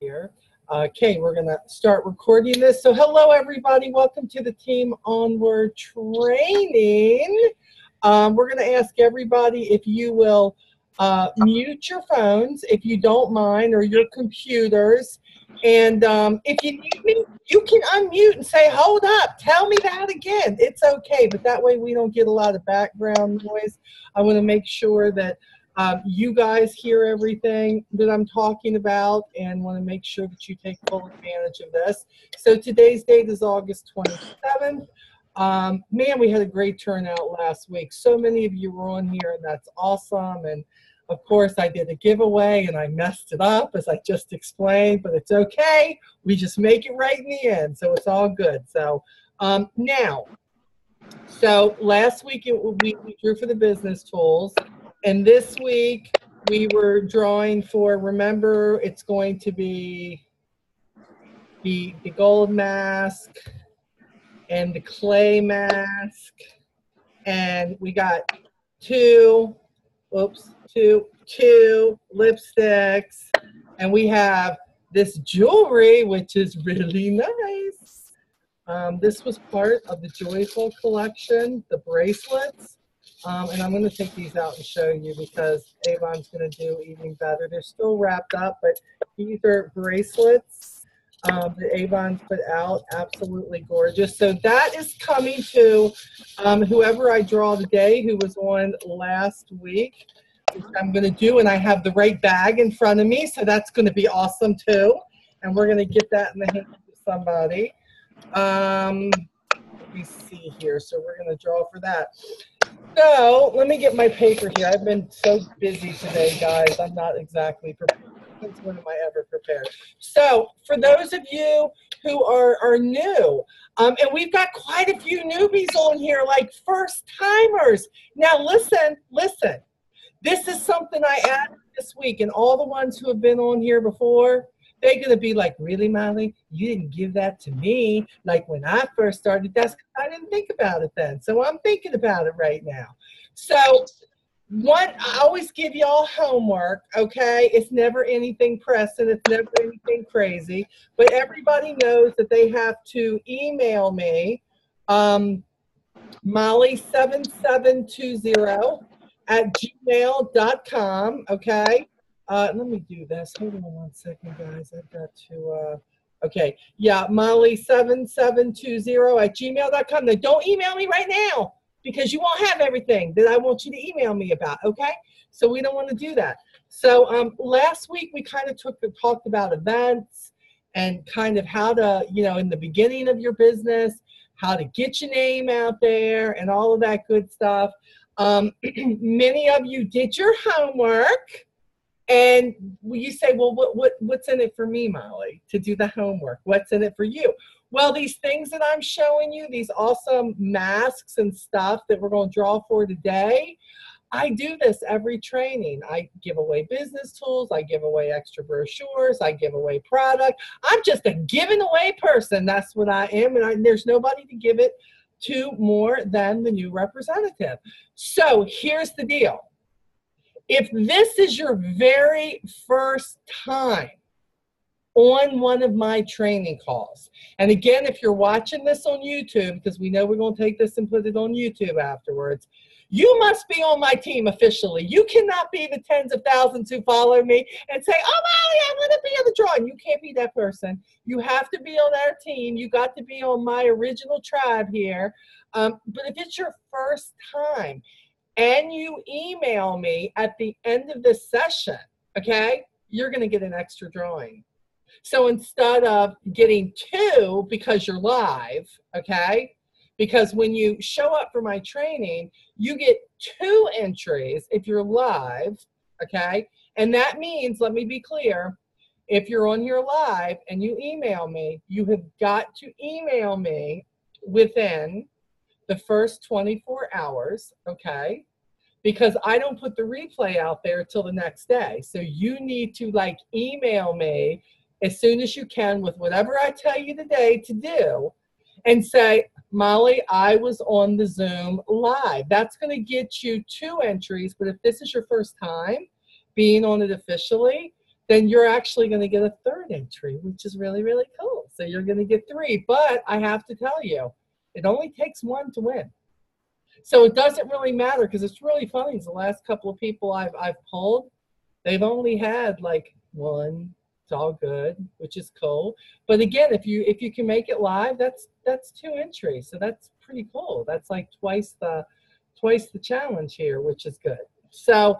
Here. Okay, we're going to start recording this. So hello, everybody. Welcome to the Team Onward Training. We're going to ask everybody if you will mute your phones, if you don't mind, or your computers. And if you need me, you can unmute and say, hold up, tell me that again. It's okay, but that way we don't get a lot of background noise. I want to make sure that you guys hear everything that I'm talking about and want to make sure that you take full advantage of this. So today's date is August 27th. Man, we had a great turnout last week. So many of you were on here, and that's awesome. And of course, I did a giveaway, and I messed it up, as I just explained, but it's okay. We just make it right in the end, so it's all good. So now, last week we drew for the business tools. And this week, we were drawing for, remember, it's going to be the gold mask and the clay mask. And we got two lipsticks. And we have this jewelry, which is really nice. This was part of the Joyful collection, the bracelets. And I'm going to take these out and show you because Avon's going to do even better. They're still wrapped up, but these are bracelets that Avon's put out. Absolutely gorgeous. So that is coming to whoever I draw today, who was on last week, which I'm going to do. And I have the right bag in front of me, so that's going to be awesome too. And we're going to get that in the hands of somebody. Let me see here. So we're going to draw for that. So let me get my paper here. I've been so busy today, guys. I'm not exactly prepared. When am I ever prepared? So for those of you who are new, and we've got quite a few newbies on here, like first timers. Now listen. This is something I added this week, and all the ones who have been on here before, they're going to be like, really, Molly? You didn't give that to me. Like when I first started, I didn't think about it then. So I'm thinking about it right now. So I always give y'all homework, okay? It's never anything pressing. It's never anything crazy. But everybody knows that they have to email me, molly7720@gmail.com, okay? Let me do this. Hold on one second, guys. I've got to, okay. Yeah, molly7720@gmail.com. Now, don't email me right now because you won't have everything that I want you to email me about, okay? So we don't want to do that. So last week, we kind of talked about events and kind of how to, in the beginning of your business, how to get your name out there and all of that good stuff. Many of you did your homework. And you say, well, what's in it for me, Molly, to do the homework? What's in it for you? Well, these things that I'm showing you, these awesome masks and stuff that we're going to draw for today, I do this every training. I give away business tools. I give away extra brochures. I give away product. I'm just a giving away person. That's what I am. And there's nobody to give it to more than the new representative. So here's the deal. If this is your very first time on one of my training calls, and again, if you're watching this on YouTube, because we know we're going to take this and put it on YouTube afterwards, you must be on my team officially. You cannot be the tens of thousands who follow me and say, oh, Molly, I want to be in the drawing. You can't be that person. You have to be on our team. You got to be on my original tribe here. But if it's your first time, and you email me at the end of this session, okay, you're going to get an extra drawing. So instead of getting two because you're live, okay, because when you show up for my training, you get 2 entries if you're live, okay, and that means, let me be clear, if you're on here live and you email me, you have got to email me within the first 24 hours, okay? Because I don't put the replay out there till the next day. So you need to email me as soon as you can with whatever I tell you today to do and say, Molly, I was on the Zoom live. That's going to get you 2 entries. But if this is your first time being on it officially, then you're actually going to get a third entry, which is really, really cool. So you're going to get 3. But I have to tell you, it only takes 1 to win. So it doesn't really matter, because it's really funny. The last couple of people I've pulled, they've only had like 1. It's all good, which is cool. But again, if you can make it live, that's 2 entries. So that's pretty cool. That's like twice the challenge here, which is good. So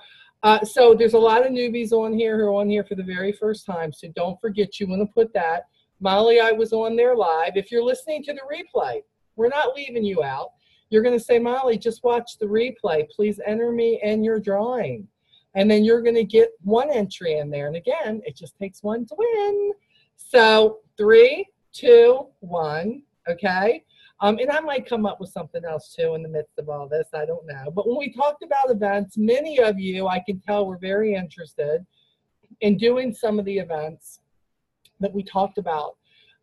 so there's a lot of newbies on here who are on here for the very first time. So don't forget, you want to put that. Molly, I was on there live. If you're listening to the replay, we're not leaving you out. You're going to say, Molly, just watch the replay. Please enter me in your drawing. And then you're going to get 1 entry in there. And again, it just takes 1 to win. So 3, 2, 1, okay? And I might come up with something else too in the midst of all this. I don't know. But when we talked about events, many of you, I can tell, were very interested in doing some of the events that we talked about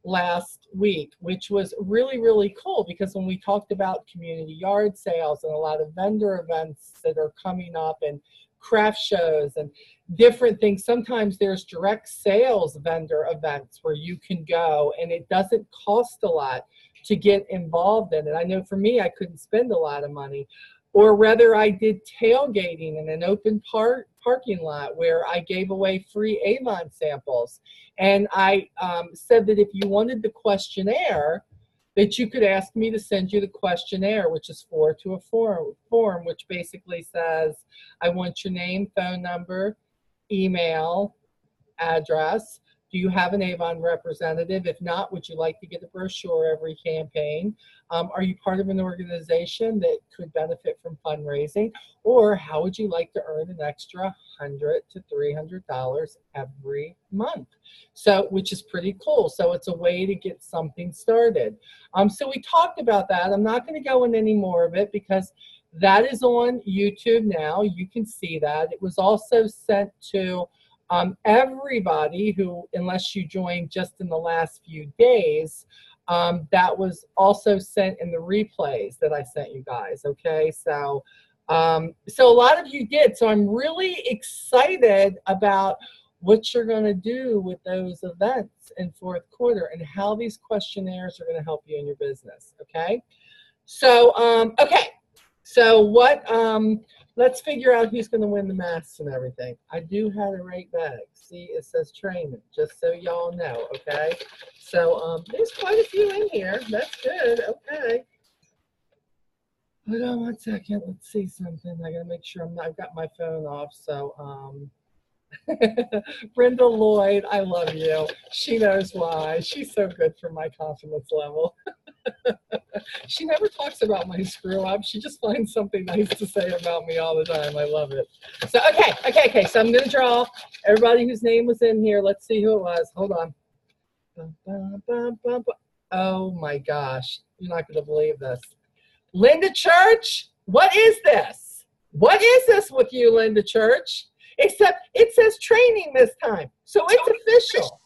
last week, which was really, really cool, because when we talked about community yard sales and a lot of vendor events that are coming up and craft shows and different things, sometimes there's direct sales vendor events where you can go and it doesn't cost a lot to get involved in it. I know for me, I couldn't spend a lot of money. Or rather, I did tailgating in an open parking lot where I gave away free Avon samples. And I said that if you wanted the questionnaire, that you could ask me to send you the questionnaire, which is to a form, which basically says, I want your name, phone number, email, address. Do you have an Avon representative? If not, would you like to get a brochure every campaign? Are you part of an organization that could benefit from fundraising? Or how would you like to earn an extra $100 to $300 every month? So, which is pretty cool. So it's a way to get something started. So we talked about that. I'm not going to go into any more of it because that is on YouTube now. You can see that. It was also sent to everybody who, unless you joined just in the last few days, that was also sent in the replays that I sent you guys. Okay, so so a lot of you did. So I'm really excited about what you're going to do with those events in fourth quarter and how these questionnaires are going to help you in your business. Okay, so okay, so what? Let's figure out who's going to win the masks and everything. I do have the right bag. See, it says training, just so y'all know, okay? So there's quite a few in here. That's good, okay. Hold on 1 second. Let's see something. I got to make sure I've got my phone off. So Brenda Lloyd, I love you. She knows why. She's so good for my confidence level. She never talks about my screw up. She just finds something nice to say about me all the time. I love it. So, okay. So I'm going to draw everybody whose name was in here. Let's see who it was. Hold on. Oh my gosh. You're not going to believe this. Linda Church, what is this? What is this with you, Linda Church? Except it says training this time. So it's official.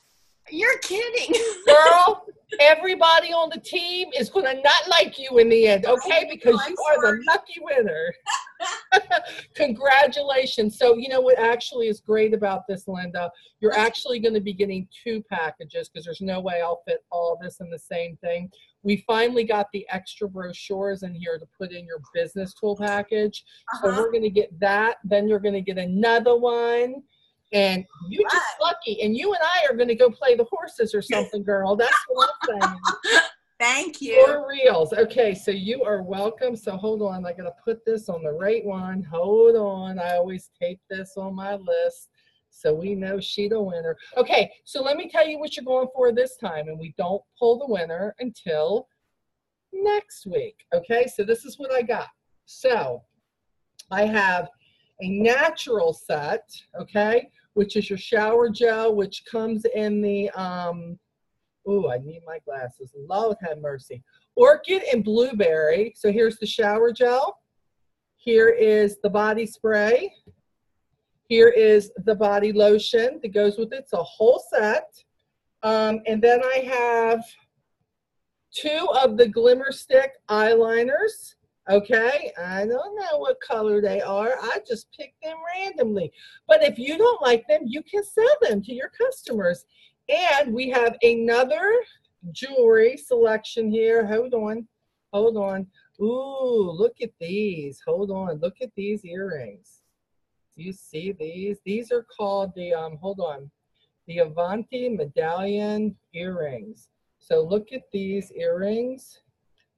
You're kidding. Girl, everybody on the team is going to not like you in the end, okay? Because you are the lucky winner. Congratulations. So, you know what actually is great about this, Linda? You're actually going to be getting 2 packages because there's no way I'll fit all of this in the same thing. We finally got the extra brochures in here to put in your business tool package. So we're going to get that. Then you're going to get another one. And you're just lucky. And you and I are going to go play the horses or something, girl. That's what I'm saying. Thank you. For reals. Okay, so you are welcome. So hold on. I got to put this on the right one. Hold on. I always tape this on my list so we know she's the winner. Okay, so let me tell you what you're going for this time. And we don't pull the winner until next week. Okay, so this is what I got. So I have a natural set, okay, which is your shower gel, which comes in the, oh, I need my glasses. Lord have mercy. Orchid and blueberry. So here's the shower gel. Here is the body spray. Here is the body lotion that goes with it. It's a whole set. And then I have 2 of the Glimmer Stick eyeliners. Okay, I don't know what color they are. I just picked them randomly. But if you don't like them, you can sell them to your customers. And we have another jewelry selection here. Hold on. Hold on. Ooh, look at these. Hold on. Look at these earrings. Do you see these? These are called the hold on. The Avanti medallion earrings. So look at these earrings.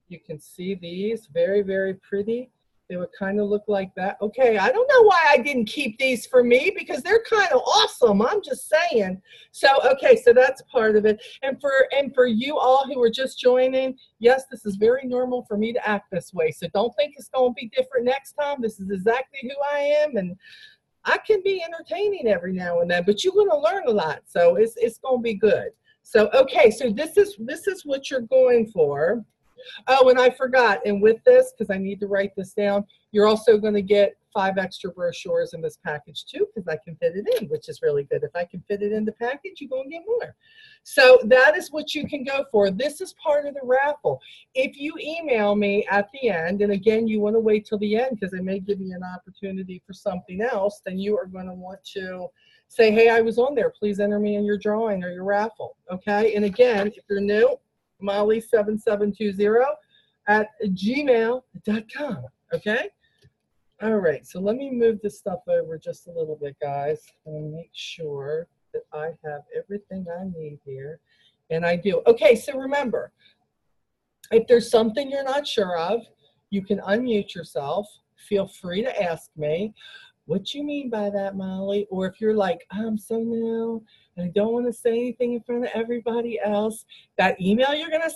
You can see these, very, very pretty. They would kind of look like that. Okay, I don't know why I didn't keep these for me because they're kind of awesome. I'm just saying. So, okay, so that's part of it. And for you all who are just joining, yes, this is very normal for me to act this way. So don't think it's going to be different next time. This is exactly who I am, and I can be entertaining every now and then, but you're going to learn a lot. So it's going to be good. So, okay, so this is what you're going for. Oh, and I forgot. And with this, because I need to write this down, you're also going to get 5 extra brochures in this package too, because I can fit it in, which is really good. If I can fit it in the package, you're going to get more. So that is what you can go for. This is part of the raffle. If you email me at the end, and again, you want to wait till the end because I may give you an opportunity for something else, then you are going to want to say, hey, I was on there. Please enter me in your drawing or your raffle. Okay. And again, if you're new, Molly7720 at gmail.com. Okay. All right. So let me move this stuff over just a little bit, guys, and make sure that I have everything I need here. And I do. Okay. So remember, if there's something you're not sure of, you can unmute yourself. Feel free to ask me. What you mean by that, Molly? Or if you're like, I'm so new and I don't want to say anything in front of everybody else, that email you're going to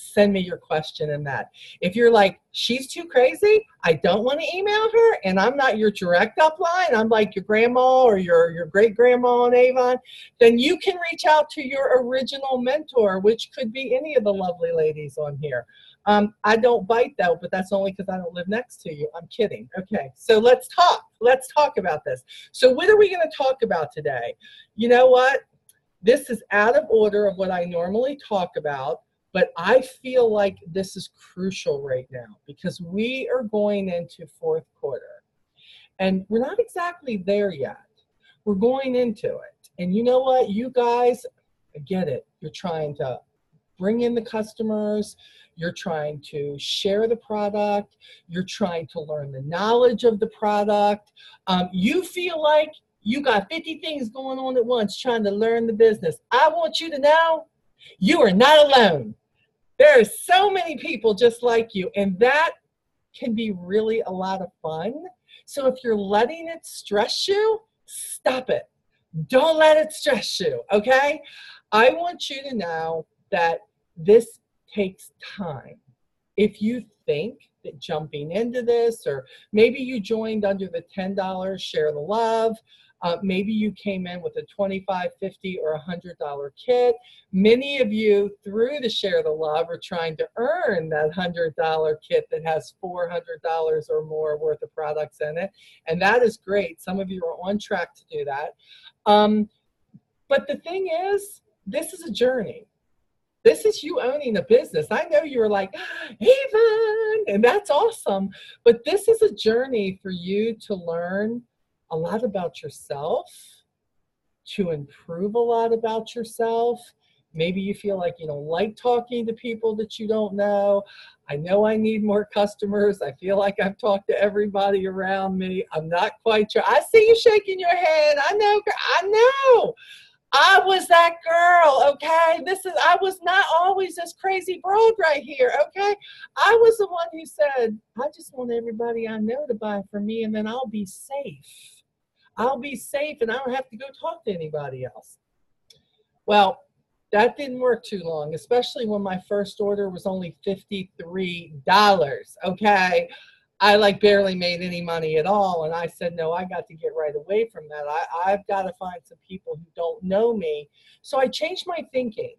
send me your question in that. If you're like, she's too crazy, I don't want to email her, and I'm not your direct upline, I'm like your grandma or your great-grandma in Avon, then you can reach out to your original mentor, which could be any of the lovely ladies on here. I don't bite though, but that's only because I don't live next to you. I'm kidding. Okay, so let's talk. Let's talk about this. So what are we going to talk about today? You know what? This is out of order of what I normally talk about, but I feel like this is crucial right now because we are going into fourth quarter. And we're not exactly there yet. We're going into it. And you know what? You guys, I get it. You're trying to bring in the customers. You're trying to share the product. You're trying to learn the knowledge of the product. You feel like you got 50 things going on at once trying to learn the business. I want you to know you are not alone. There are so many people just like you, and that can be really a lot of fun. So if you're letting it stress you, stop it. Don't let it stress you, okay? I want you to know that this takes time. If you think that jumping into this, or maybe you joined under the $10 Share the Love, maybe you came in with a $25, $50, or $100 kit. Many of you, through the Share the Love, are trying to earn that $100 kit that has $400 or more worth of products in it. And that is great. Some of you are on track to do that. But the thing is, this is a journey. This is you owning a business. I know you're like, Avon, and that's awesome. But this is a journey for you to learn a lot about yourself, to improve a lot about yourself. Maybe you feel like you don't like talking to people that you don't know. I know I need more customers. I feel like I've talked to everybody around me. I'm not quite sure. I see you shaking your head. I know. I know. I was that girl, okay? I was not always this crazy broad right here, okay? I was the one who said, I just want everybody I know to buy from me, and then I'll be safe. I'll be safe, and I don't have to go talk to anybody else. Well, that didn't work too long, especially when my first order was only $53, okay? I like barely made any money at all. And I said, no, I got to get right away from that. I've got to find some people who don't know me. So I changed my thinking.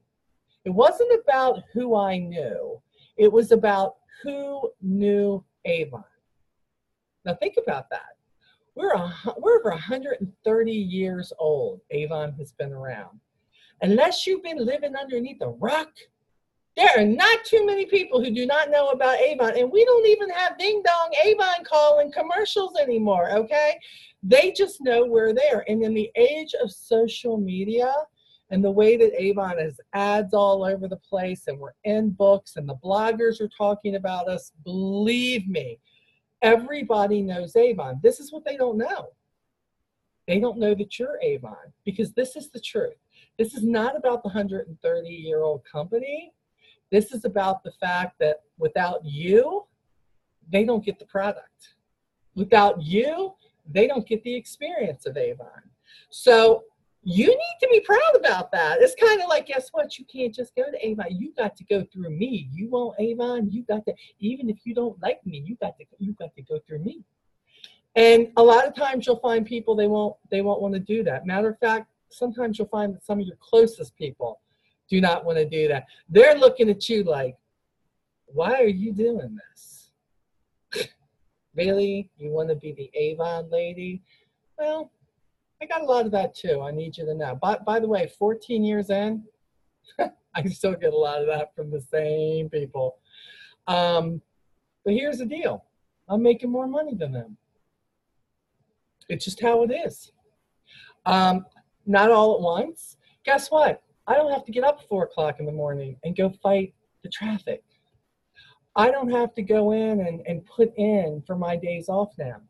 It wasn't about who I knew. It was about who knew Avon. Now think about that. We're over 130 years old. Avon has been around. Unless you've been living underneath a rock, There are not too many people who do not know about Avon, and we don't even have ding dong Avon calling commercials anymore, okay? They just know we're there. And in the age of social media and the way that Avon has ads all over the place and we're in books and the bloggers are talking about us, believe me, everybody knows Avon. This is what they don't know. They don't know that you're Avon, because this is the truth. This is not about the 130-year-old company. This is about the fact that without you, they don't get the product. Without you, they don't get the experience of Avon. So you need to be proud about that. It's kind of like, guess what? You can't just go to Avon. You got to go through me. You want Avon? You got to, even if you don't like me, you got to go through me. And a lot of times you'll find people, they won't want to do that. Matter of fact, sometimes you'll find that some of your closest people do not want to do that. They're looking at you like, why are you doing this? Really? You want to be the Avon lady? Well, I got a lot of that too. I need you to know. By the way, 14 years in, I still get a lot of that from the same people. But here's the deal. I'm making more money than them. It's just how it is. Not all at once. Guess what? I don't have to get up at 4 o'clock in the morning and go fight the traffic. I don't have to go in and put in for my days off now.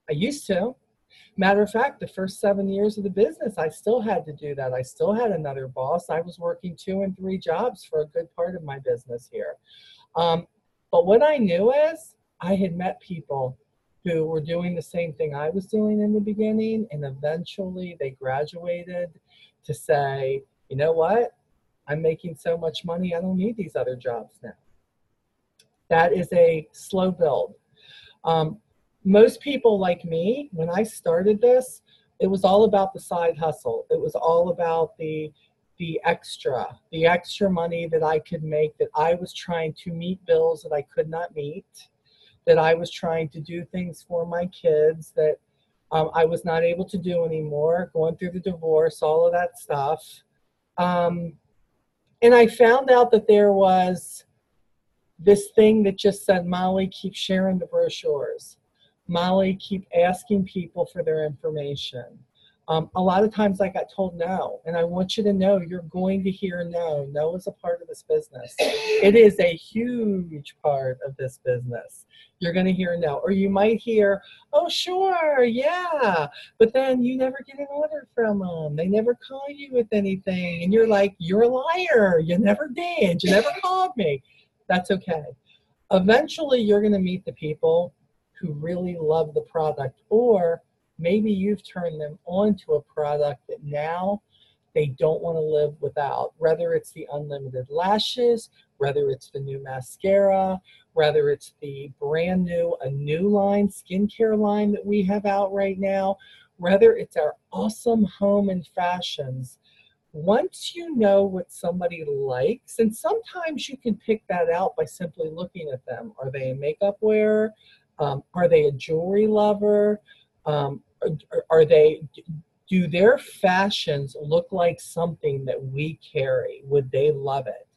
I used to. Matter of fact, the first 7 years of the business, I still had to do that. I still had another boss. I was working 2 and 3 jobs for a good part of my business here. But what I knew is I had met people who were doing the same thing I was doing in the beginning, and eventually they graduated to say, you know what? I'm making so much money, I don't need these other jobs now. That is a slow build. Most people like me, when I started this, it was all about the side hustle. It was all about the extra money that I could make, that I was trying to meet bills that I could not meet, that I was trying to do things for my kids that I was not able to do anymore, going through the divorce, all of that stuff. And I found out that there was this thing that just said, Molly, keep sharing the brochures. Molly, keep asking people for their information. A lot of times I got told no, and I want you to know you're going to hear no. No is a part of this business. It is a huge part of this business. You're going to hear no, or you might hear, oh, sure, yeah, but then you never get an order from them. They never call you with anything, and you're like, you're a liar. You never did. You never called me. That's okay. Eventually, you're going to meet the people who really love the product, or maybe you've turned them on to a product that now they don't want to live without, whether it's the unlimited lashes, whether it's the new mascara, whether it's the brand new, a new line, skincare line that we have out right now, whether it's our awesome home and fashions. Once you know what somebody likes, and sometimes you can pick that out by simply looking at them. Are they a makeup wearer? Are they a jewelry lover? Do their fashions look like something that we carry? Would they love it?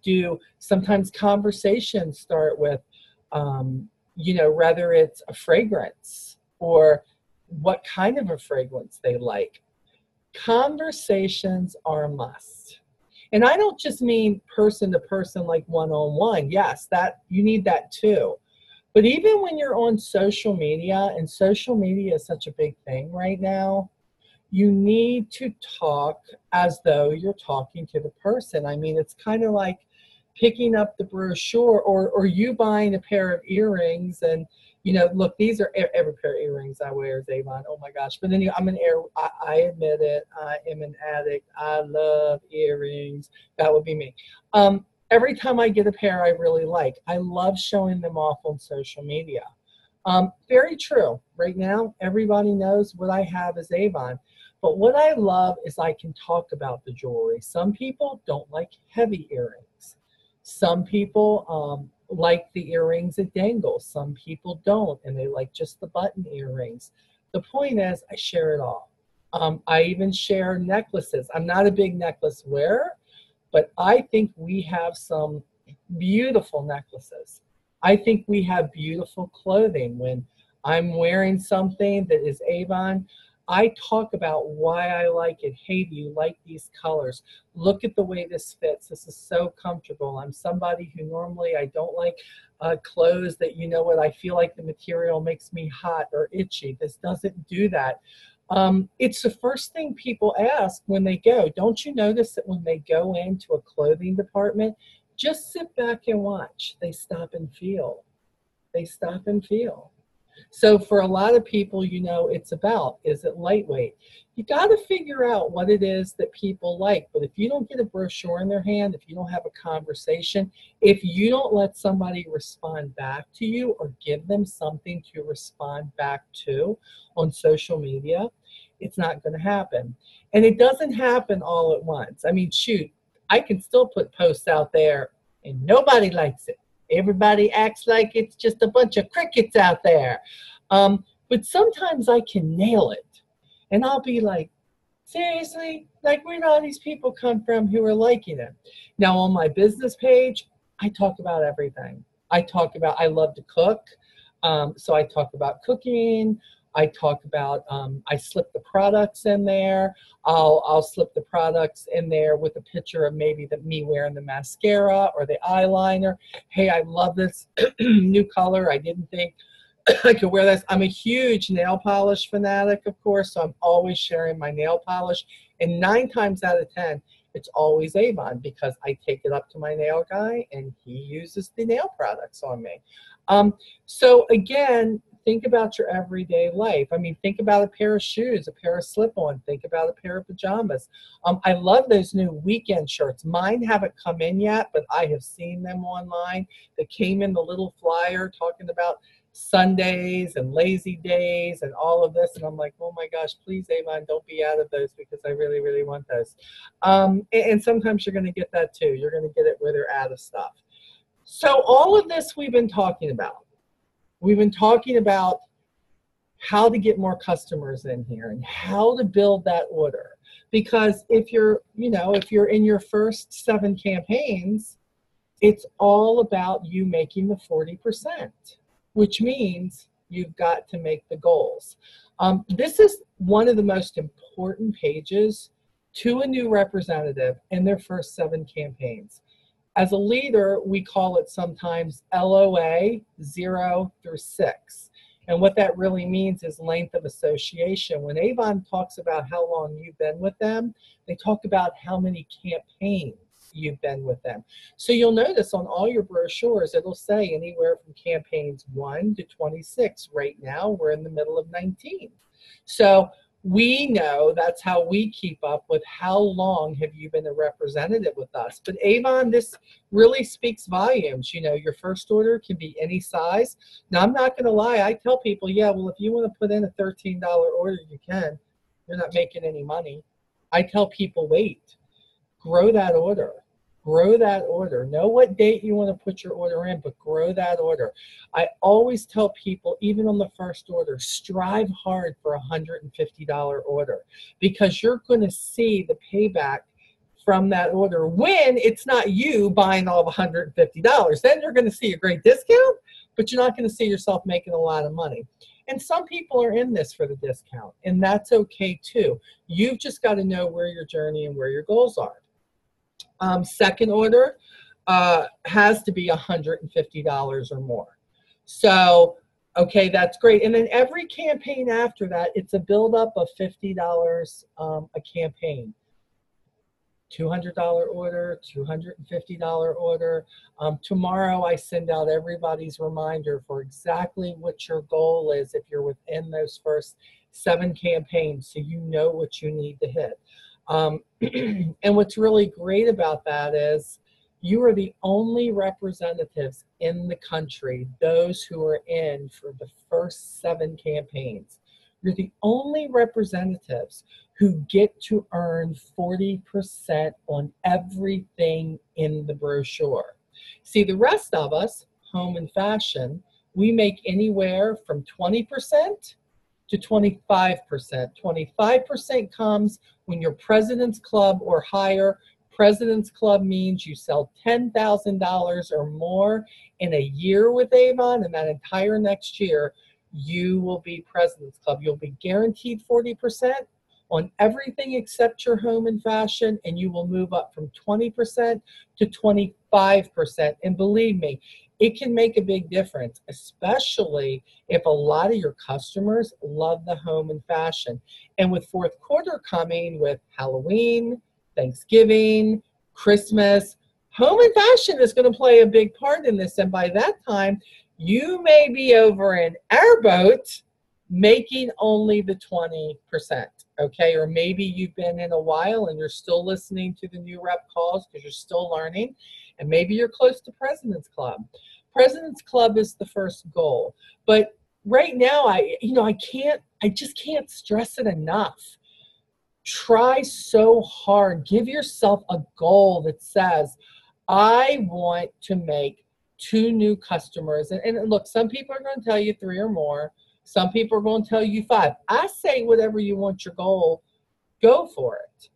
Do sometimes conversations start with, whether it's a fragrance or what kind of a fragrance they like. Conversations are a must. And I don't just mean person to person, like one-on-one. Yes, that you need that too. But even when you're on social media, and social media is such a big thing right now, you need to talk as though you're talking to the person. I mean, it's kind of like picking up the brochure, or you buying a pair of earrings, and look, these are every pair of earrings I wear is Avon. Oh my gosh! But then I admit it. I am an addict. I love earrings. That would be me. Every time I get a pair I really like, I love showing them off on social media. Very true. Right now, everybody knows what I have is Avon. But what I love is I can talk about the jewelry. Some people don't like heavy earrings. Some people like the earrings that dangle. Some people don't, and they like just the button earrings. The point is, I share it all. I even share necklaces. I'm not a big necklace wearer, but I think we have some beautiful necklaces. I think we have beautiful clothing. When I'm wearing something that is Avon, I talk about why I like it. Hey, do you like these colors? Look at the way this fits. This is so comfortable. I'm somebody who normally I don't like clothes that, you know what, I feel like the material makes me hot or itchy. This doesn't do that. It's the first thing people ask when they go. Don't you notice that when they go into a clothing department, just sit back and watch. They stop and feel. They stop and feel. So for a lot of people, you know, it's about, is it lightweight? You got to figure out what it is that people like. But if you don't get a brochure in their hand, if you don't have a conversation, if you don't let somebody respond back to you or give them something to respond back to on social media, it's not going to happen. And it doesn't happen all at once. I mean, shoot, I can still put posts out there and nobody likes it. Everybody acts like it's just a bunch of crickets out there. But sometimes I can nail it. And I'll be like, seriously? Like, where do all these people come from who are liking it? Now, on my business page, I talk about everything. I love to cook. So I talk about cooking. I talk about, I slip the products in there. I'll slip the products in there with a picture of maybe me wearing the mascara or the eyeliner. Hey, I love this new color. I didn't think I could wear this. I'm a huge nail polish fanatic, of course, so I'm always sharing my nail polish. And 9 times out of 10, it's always Avon, because I take it up to my nail guy and he uses the nail products on me. So again, think about your everyday life. I mean, think about a pair of shoes, a pair of slip-on. Think about a pair of pajamas. I love those new weekend shirts. Mine haven't come in yet, but I have seen them online. They came in the little flyer talking about Sundays and lazy days and all of this. And I'm like, oh my gosh, please, Avon, don't be out of those, because I really, really want those. And sometimes you're going to get that too. You're going to get it where they're out of stuff. So all of this we've been talking about. We've been talking about how to get more customers in here and how to build that order. Because if you're in your first 7 campaigns, it's all about you making the 40%, which means you've got to make the goals. This is one of the most important pages to a new representative in their first 7 campaigns. As a leader, we call it sometimes LOA 0 through 6. And what that really means is length of association. When Avon talks about how long you've been with them, they talk about how many campaigns you've been with them. So you'll notice on all your brochures, it'll say anywhere from campaigns 1 to 26. Right now, we're in the middle of 19. So we know that's how we keep up with how long have you been a representative with us. But Avon, this really speaks volumes. You know, your first order can be any size. Now, I'm not going to lie. I tell people, yeah, well, if you want to put in a $13 order, you can. You're not making any money. I tell people, wait, grow that order. Grow that order. Know what date you want to put your order in, but grow that order. I always tell people, even on the first order, strive hard for a $150 order, because you're going to see the payback from that order when it's not you buying all the $150. Then you're going to see a great discount, but you're not going to see yourself making a lot of money. And some people are in this for the discount, and that's okay too. You've just got to know where your journey and where your goals are. Second order has to be $150 or more. So, okay, that's great. And then every campaign after that, it's a buildup of $50 a campaign. $200 order, $250 order. Tomorrow I send out everybody's reminder for exactly what your goal is if you're within those first 7 campaigns, so you know what you need to hit. And what's really great about that is you are the only representatives in the country, those who are in for the first 7 campaigns. You're the only representatives who get to earn 40% on everything in the brochure. See, the rest of us, home and fashion, we make anywhere from 20% to 25%. 25% comes when you're President's Club or higher President's Club means you sell $10,000 or more in a year with Avon, and that entire next year, you will be President's Club. You'll be guaranteed 40% on everything except your home and fashion, and you will move up from 20% to 25%. And believe me, it can make a big difference, especially if a lot of your customers love the home and fashion. And with fourth quarter coming, with Halloween, Thanksgiving, Christmas, home and fashion is going to play a big part in this. And by that time, you may be over in our boat making only the 20%, okay? Or maybe you've been in a while and you're still listening to the new rep calls because you're still learning, and maybe you're close to President's Club. President's Club is the first goal. But right now, I just can't stress it enough. Try so hard. Give yourself a goal that says, I want to make 2 new customers. And look, some people are going to tell you 3 or more. Some people are going to tell you 5. I say whatever you want your goal, go for it.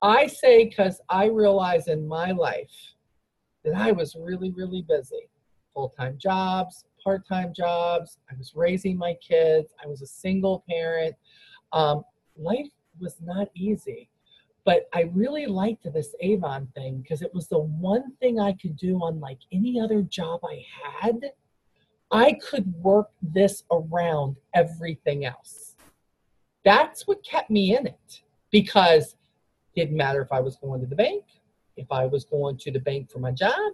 I say because I realize in my life that I was really, really busy. Full-time jobs, part-time jobs. I was raising my kids. I was a single parent. Life was not easy. But I really liked this Avon thing because it was the one thing I could do unlike any other job I had. I could work this around everything else. That's what kept me in it, because it didn't matter if I was going to the bank, if I was going to the bank for my job,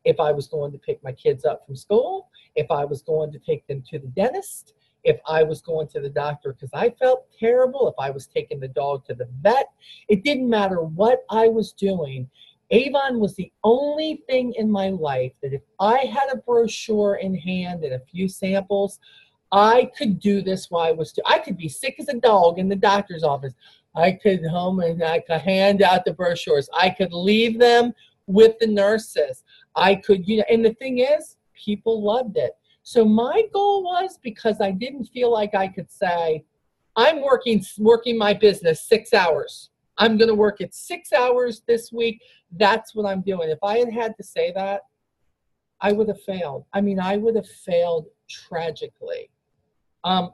if I was going to pick my kids up from school, if I was going to take them to the dentist, if I was going to the doctor because I felt terrible, if I was taking the dog to the vet. It didn't matter what I was doing. Avon was the only thing in my life that if I had a brochure in hand and a few samples, I could do this while I could be sick as a dog in the doctor's office. I could home and I could hand out the brochures. I could leave them with the nurses. I could, and the thing is, people loved it. So my goal was, because I didn't feel like I could say, I'm working my business 6 hours. I'm going to work it 6 hours this week. That's what I'm doing. If I had to say that, I would have failed. I mean, I would have failed tragically.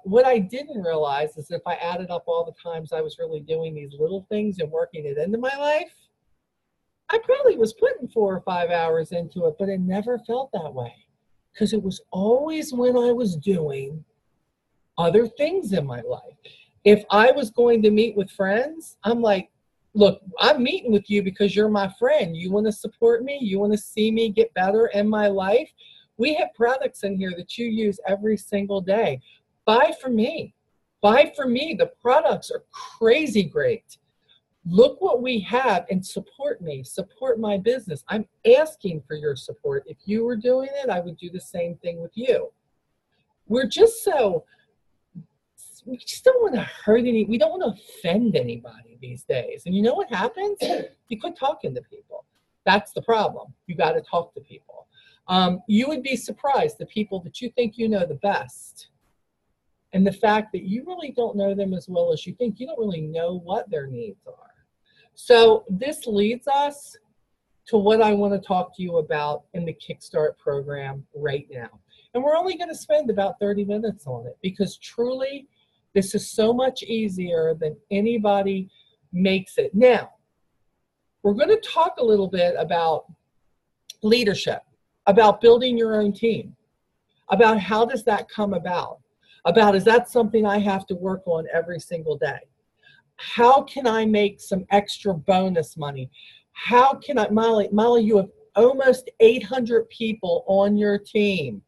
What I didn't realize is if I added up all the times I was really doing these little things and working it into my life, I probably was putting 4 or 5 hours into it, but it never felt that way. Because it was always when I was doing other things in my life. If I was going to meet with friends, I'm like, look, I'm meeting with you because you're my friend. You want to support me? You want to see me get better in my life? We have products in here that you use every single day. Buy from me. Buy from me. The products are crazy great. Look what we have and support me, support my business. I'm asking for your support. If you were doing it, I would do the same thing with you. We just don't want to hurt we don't want to offend anybody these days. And you know what happens? You quit talking to people. That's the problem. You got to talk to people. You would be surprised, the people that you think you know the best, and the fact that you really don't know them as well as you think. You don't really know what their needs are. So this leads us to what I want to talk to you about in the Kickstart program right now. And we're only going to spend about 30 minutes on it, because truly this is so much easier than anybody makes it. Now, we're going to talk a little bit about leadership, about building your own team, about how does that come about, is that something I have to work on every single day? How can I make some extra bonus money? How can I, Molly, you have almost 800 people on your team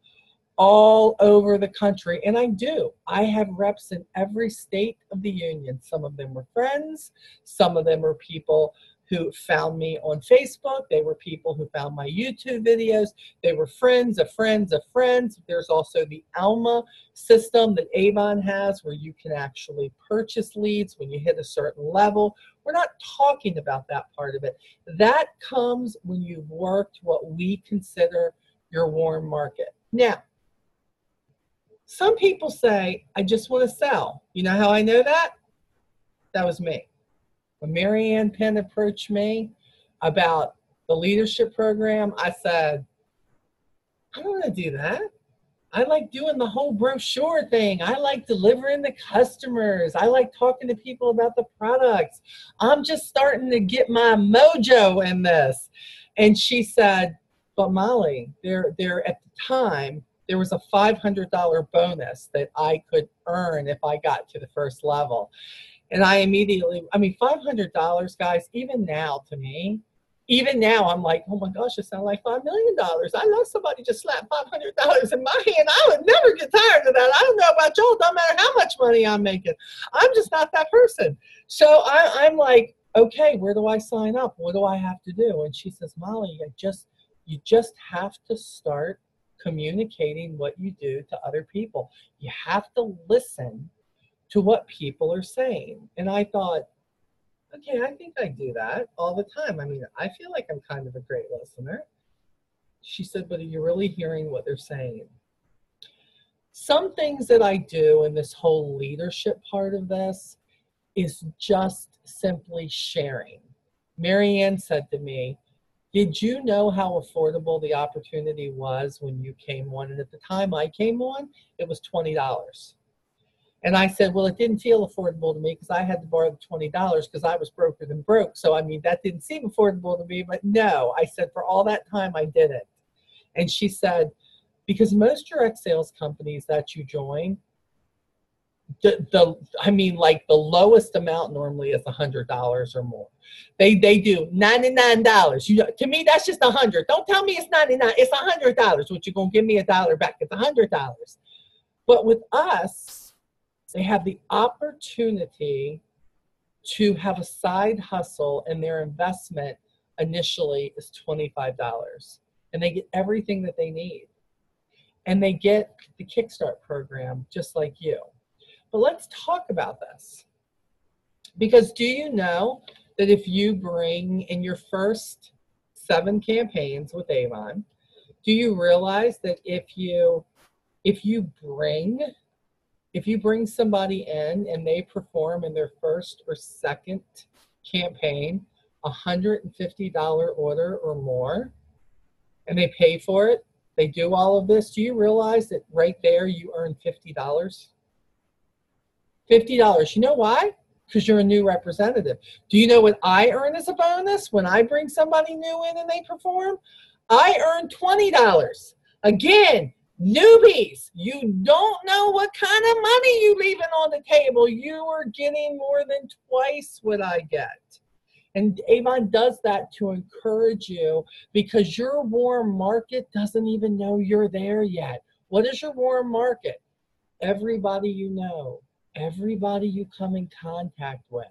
all over the country. And I do. I have reps in every state of the union. Some of them were friends. Some of them were people who found me on Facebook. They were people who found my YouTube videos. They were friends of friends of friends. There's also the ALMA system that Avon has, where you can actually purchase leads when you hit a certain level. We're not talking about that part of it. That comes when you've worked what we consider your warm market. Now, some people say, I just want to sell. You know how I know that? That was me. When Mary Ann Penn approached me, about the leadership program, I said, I don't want to do that. I like doing the whole brochure thing. I like delivering to customers. I like talking to people about the products. I'm just starting to get my mojo in this. And she said, but Molly, there at the time, there was a $500 bonus that I could earn if I got to the first level. And I immediately, I mean, $500, guys, even now to me, even now, I'm like, oh my gosh, it sounds like $5 million. I know somebody just slapped $500 in my hand. I would never get tired of that. I don't know about y'all. Don't matter how much money I'm making. I'm just not that person. So I'm like, okay, where do I sign up? What do I have to do? And she says, Molly, you just have to start communicating what you do to other people. You have to listen to what people are saying. And I thought, okay, I think I do that all the time. I mean, I feel like I'm kind of a great listener. She said, but are you really hearing what they're saying? Some things that I do in this whole leadership part of this is just simply sharing. Marianne said to me, did you know how affordable the opportunity was when you came on? And at the time I came on, it was $20. And I said, well, it didn't feel affordable to me because I had to borrow the $20 because I was broker than broke. So, I mean, that didn't seem affordable to me. But no, I said, for all that time, I did it. And she said, because most direct sales companies that you join, the lowest amount normally is $100 or more. They do $99. To me, that's just $100. Don't tell me it's $99. It's $100. What, you gonna give me $1 back? It's $100. But with us, they have the opportunity to have a side hustle, and their investment initially is $25. And they get everything that they need. And they get the Kickstart program just like you. But let's talk about this. Because do you know that if you bring in your first 7 campaigns with Avon, do you realize that if you bring somebody in and they perform in their first or second campaign $150 order or more, and they pay for it, they do all of this, do you realize that right there you earn $50? $50. You know why? Because you're a new representative. Do you know what I earn as a bonus when I bring somebody new in and they perform? I earn $20. Again, newbies, you don't know what kind of money you're leaving on the table. You are getting more than twice what I get. And Avon does that to encourage you because your warm market doesn't even know you're there yet. What is your warm market? Everybody you know, everybody you come in contact with,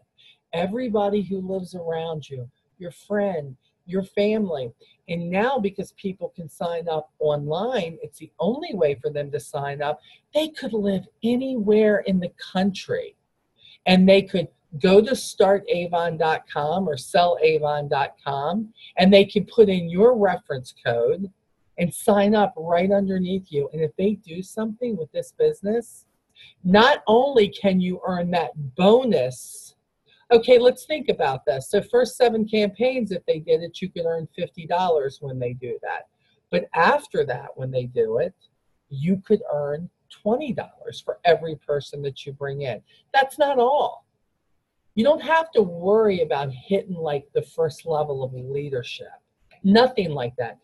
everybody who lives around you, your friend, your family. And now, because people can sign up online, it's the only way for them to sign up. They could live anywhere in the country, and they could go to startavon.com or sellavon.com, and they can put in your reference code and sign up right underneath you. And if they do something with this business, not only can you earn that bonus. Okay, let's think about this. So first 7 campaigns, if they did it, you could earn $50 when they do that. But after that, when they do it, you could earn $20 for every person that you bring in. That's not all. You don't have to worry about hitting like the first level of leadership. Nothing like that.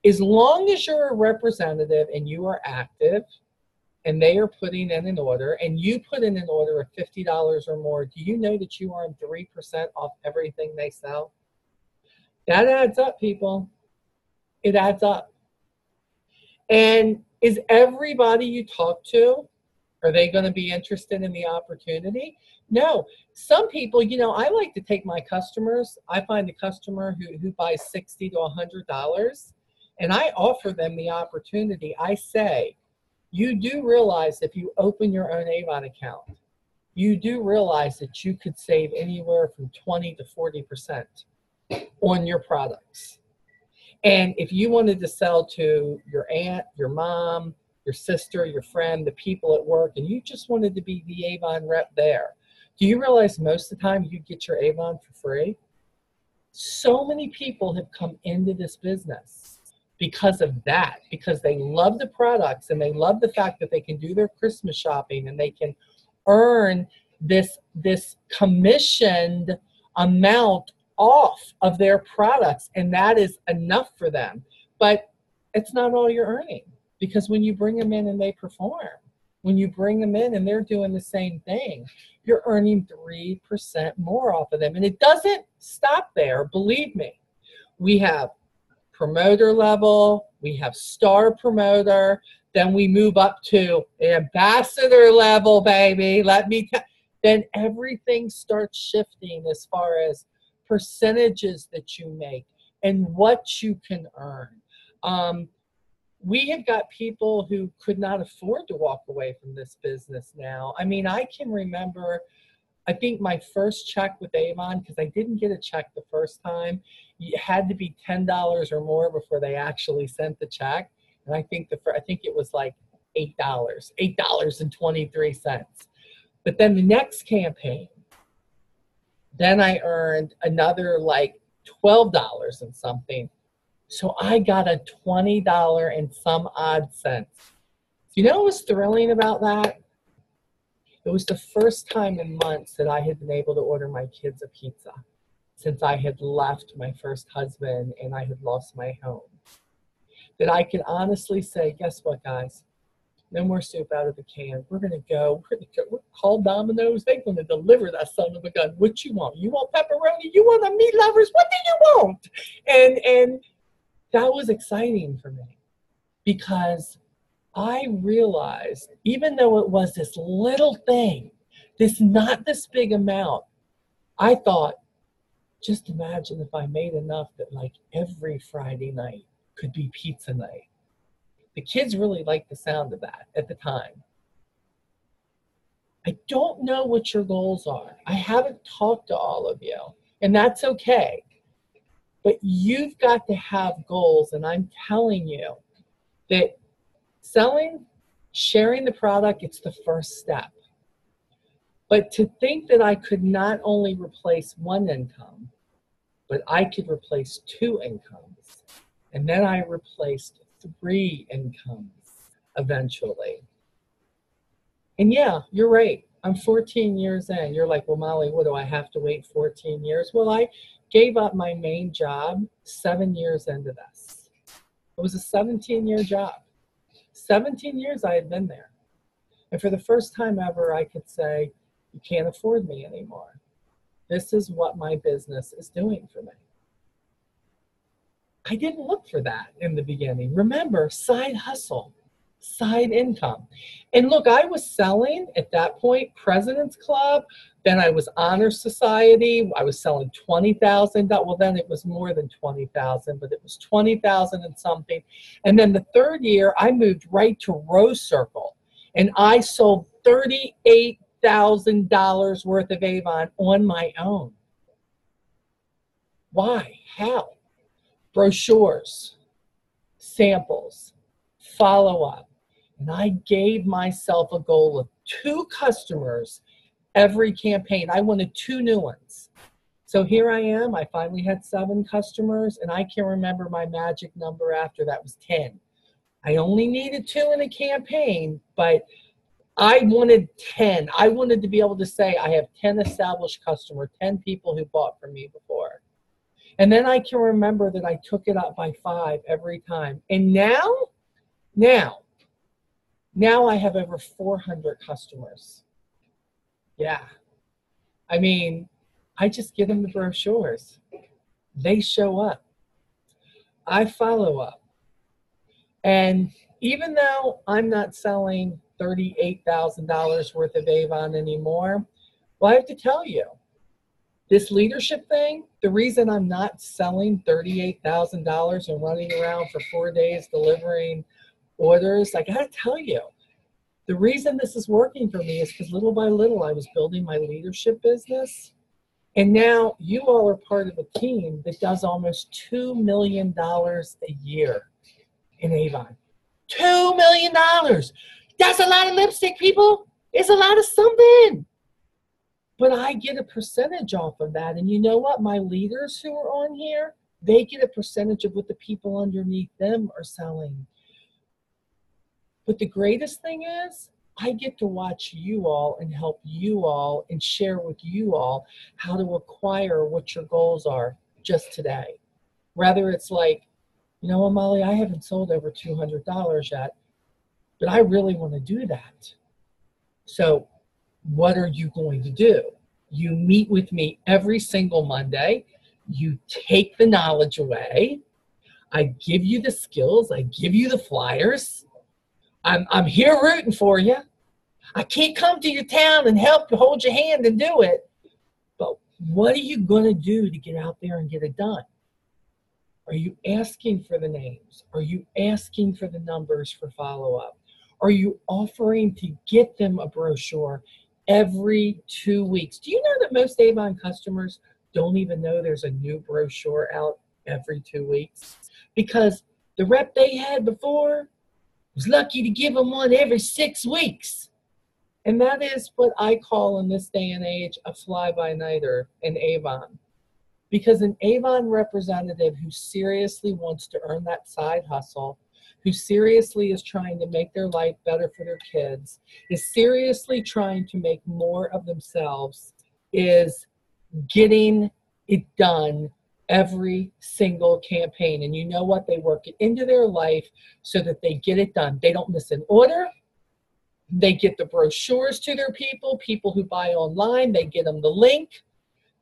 As long as you're a representative and you are active, and they are putting in an order, and you put in an order of $50 or more, do you know that you earn 3% off everything they sell? That adds up, people. It adds up. And is everybody you talk to, are they going to be interested in the opportunity? No. Some people, I like to take my customers. I find a customer who buys $60 to $100, and I offer them the opportunity. I say, you do realize if you open your own Avon account, you do realize that you could save anywhere from 20 to 40% on your products. And if you wanted to sell to your aunt, your mom, your sister, your friend, the people at work, and you just wanted to be the Avon rep there, do you realize most of the time you get your Avon for free? So many people have come into this business because of that, because they love the products and they love the fact that they can do their Christmas shopping and they can earn this commissioned amount off of their products, and that is enough for them. But it's not all you're earning, because when you bring them in and they perform, when you bring them in and they're doing the same thing, you're earning 3% more off of them. And it doesn't stop there, believe me. We have promoter level, we have star promoter, then we move up to ambassador level, baby. Then everything starts shifting as far as percentages that you make and what you can earn. We have got people who could not afford to walk away from this business now. I mean, I can remember, I think my first check with Avon, because I didn't get a check the first time, it had to be $10 or more before they actually sent the check. And I think it was like $8.23. But then the next campaign, then I earned another like $12 and something. So I got a $20 and some odd cents. You know what was thrilling about that? It was the first time in months that I had been able to order my kids a pizza since I had left my first husband and I had lost my home. That I can honestly say, guess what, guys? No more soup out of the can. We're going to go. We're call Domino's. They're going to deliver that son of a gun. What you want? You want pepperoni? You want the meat lovers? What do you want? And that was exciting for me, because I realized, even though it was this little thing, not this big amount, I thought, just imagine if I made enough that like every Friday night could be pizza night. The kids really liked the sound of that at the time. I don't know what your goals are. I haven't talked to all of you, and that's okay. But you've got to have goals, and I'm telling you that selling, sharing the product, it's the first step. But to think that I could not only replace one income, but I could replace 2 incomes, and then I replaced 3 incomes eventually. And yeah, you're right. I'm 14 years in. You're like, well, Molly, what do I have to wait 14 years? Well, I gave up my main job 7 years into this. It was a 17-year job. 17 years I had been there. And for the first time ever, I could say, you can't afford me anymore. This is what my business is doing for me. I didn't look for that in the beginning. Remember, side hustle, side income. And look, I was selling at that point, President's Club. Then I was Honor Society. I was selling $20,000. Well, then it was more than $20,000, but it was $20,000 and something. And then the third year, I moved right to Rose Circle, and I sold $38,000 worth of Avon on my own. Why? How? Brochures, samples, follow-up. And I gave myself a goal of 2 customers every campaign. I wanted 2 new ones. So here I am. I finally had 7 customers, and I can remember my magic number after that was 10. I only needed 2 in a campaign, but I wanted 10. I wanted to be able to say I have 10 established customers, 10 people who bought from me before. And then I can remember that I took it up by 5 every time. And now I have over 400 customers. Yeah. I mean, I just give them the brochures. They show up. I follow up. And even though I'm not selling $38,000 worth of Avon anymore, well, I have to tell you, this leadership thing, the reason I'm not selling $38,000 and running around for 4 days delivering orders, I gotta tell you, the reason this is working for me is because little by little I was building my leadership business. And now you all are part of a team that does almost $2 million a year in Avon. $2 million. That's a lot of lipstick, people. It's a lot of something. but I get a percentage off of that. And you know what? My leaders who are on here, they get a percentage of what the people underneath them are selling. But the greatest thing is, I get to watch you all and help you all and share with you all how to acquire what your goals are just today. Whether it's like, you know what, Molly, I haven't sold over $200 yet, but I really want to do that. So what are you going to do? You meet with me every single Monday. You take the knowledge away. I give you the skills. I give you the flyers. I'm here rooting for you. I can't come to your town and help you hold your hand and do it. But what are you going to do to get out there and get it done? Are you asking for the names? Are you asking for the numbers for follow-up? Are you offering to get them a brochure every 2 weeks? Do you know that most Avon customers don't even know there's a new brochure out every 2 weeks? Because the rep they had before was lucky to give them one every 6 weeks. And that is what I call in this day and age a fly-by-nighter in Avon. Because an Avon representative who seriously wants to earn that side hustle, who seriously is trying to make their life better for their kids, is seriously trying to make more of themselves, is getting it done every single campaign. And you know what? They work it into their life so that they get it done. They don't miss an order. They get the brochures to their people who buy online, they get them the link.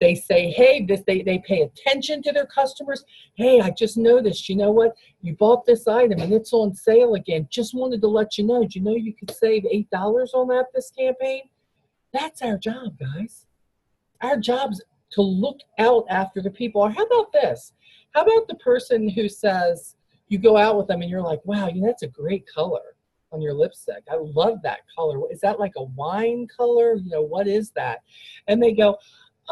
They say, hey, they pay attention to their customers. Hey, I just noticed, you know what? You bought this item and it's on sale again. Just wanted to let you know. Do you know you could save $8 on that this campaign? That's our job, guys. Our job's to look out after the people. Or how about this? How about the person who says, you go out with them and you're like, wow, you know, that's a great color on your lipstick. I love that color. Is that like a wine color? You know, what is that? And they go,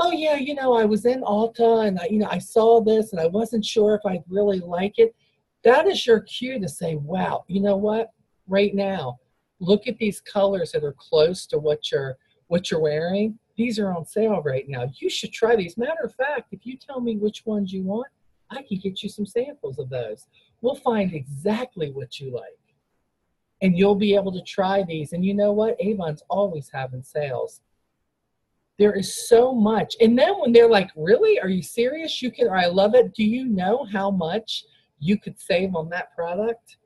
oh yeah, you know, I was in Ulta and I saw this and I wasn't sure if I'd really like it. That is your cue to say, wow, you know what? Right now, look at these colors that are close to what you're wearing. These are on sale right now. You should try these. Matter of fact, if you tell me which ones you want, I can get you some samples of those. We'll find exactly what you like. And you'll be able to try these. And you know what? Avon's always having sales. There is so much. And then when they're like, really? Are you serious? You can, or I love it. Do you know how much you could save on that product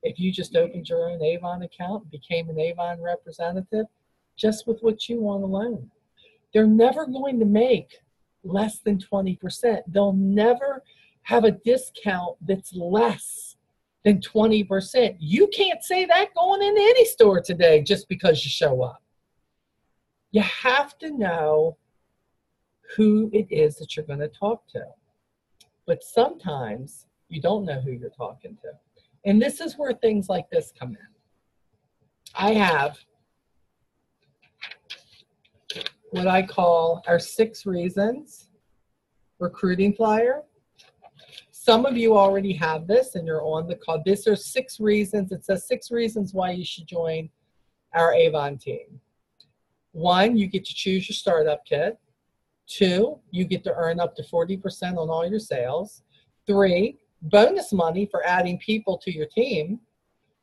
if you just opened your own Avon account and became an Avon representative just with what you want alone? They're never going to make less than 20%. They'll never have a discount that's less than 20%. You can't say that going into any store today just because you show up. You have to know who it is that you're going to talk to. But sometimes you don't know who you're talking to. And this is where things like this come in. I have what I call our 6 reasons recruiting flyer. Some of you already have this and you're on the call. These are 6 reasons. It says 6 reasons why you should join our Avon team. 1, you get to choose your startup kit. 2, you get to earn up to 40% on all your sales. 3, bonus money for adding people to your team.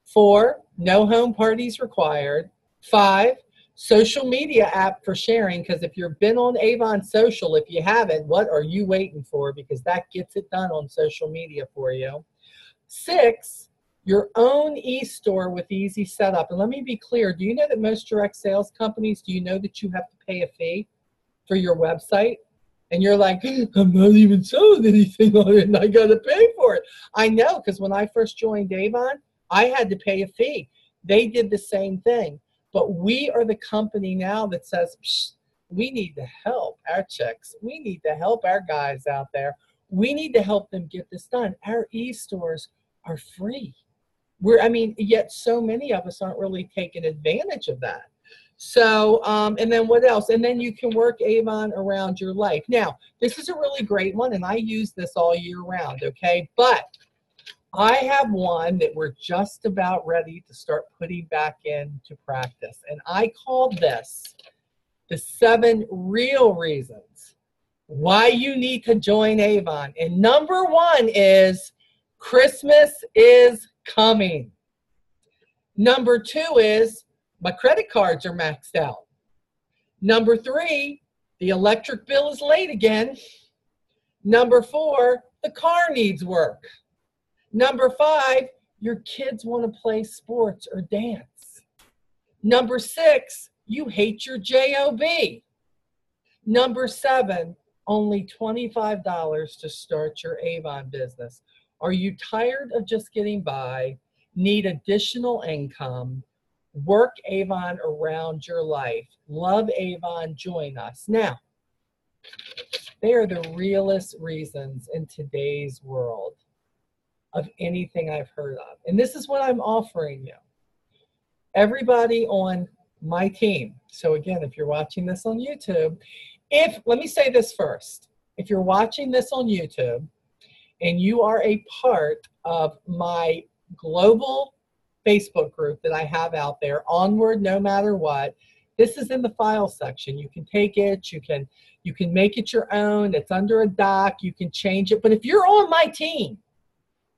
4, no home parties required. 5, social media app for sharing, because if you've been on Avon Social, if you haven't, what are you waiting for? Because that gets it done on social media for you. 6, your own e-store with easy setup. And let me be clear, do you know that most direct sales companies, do you know that you have to pay a fee for your website? And you're like, I'm not even selling anything on it and I got to pay for it. I know, because when I first joined Avon, I had to pay a fee. They did the same thing. But we are the company now that says, we need to help our chicks. We need to help our guys out there. We need to help them get this done. Our e-stores are free. Yet so many of us aren't really taking advantage of that. So, and then what else? And then you can work Avon around your life. Now, this is a really great one, and I use this all year round, okay? But I have one that we're just about ready to start putting back into practice. And I call this the 7 real reasons why you need to join Avon. And number 1 is Christmas is coming. Number 2 is my credit cards are maxed out. Number 3, the electric bill is late again. Number 4, the car needs work. Number 5, your kids want to play sports or dance. Number 6, you hate your job. Number 7, only $25 to start your Avon business. Are you tired of just getting by? Need additional income? Work Avon around your life. Love Avon, join us. Now, they are the realest reasons in today's world of anything I've heard of. And this is what I'm offering you. Everybody on my team. So again, if you're watching this on YouTube, let me say this first. If you're watching this on YouTube and you are a part of my global Facebook group that I have out there, Onward No Matter What, this is in the file section. You can take it, you can make it your own. It's under a doc, you can change it. But if you're on my team,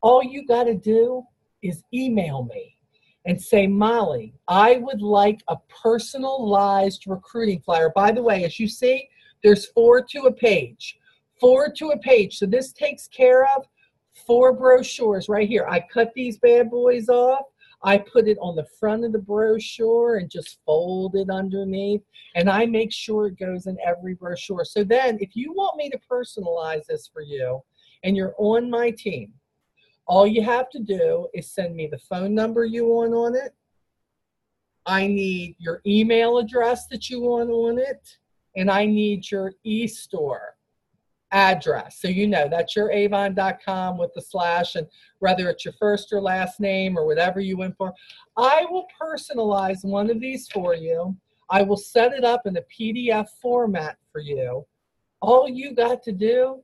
all you got to do is email me and say, Molly, I would like a personalized recruiting flyer. By the way, as you see, there's 4 to a page. 4 to a page. So this takes care of 4 brochures right here. I cut these bad boys off. I put it on the front of the brochure and just fold it underneath. And I make sure it goes in every brochure. So then if you want me to personalize this for you and you're on my team, all you have to do is send me the phone number you want on it. I need your email address that you want on it. And I need your e-store address. So you know that's your avon.com with the slash, and whether it's your first or last name or whatever you went for. I will personalize one of these for you. I will set it up in a PDF format for you. All you got to do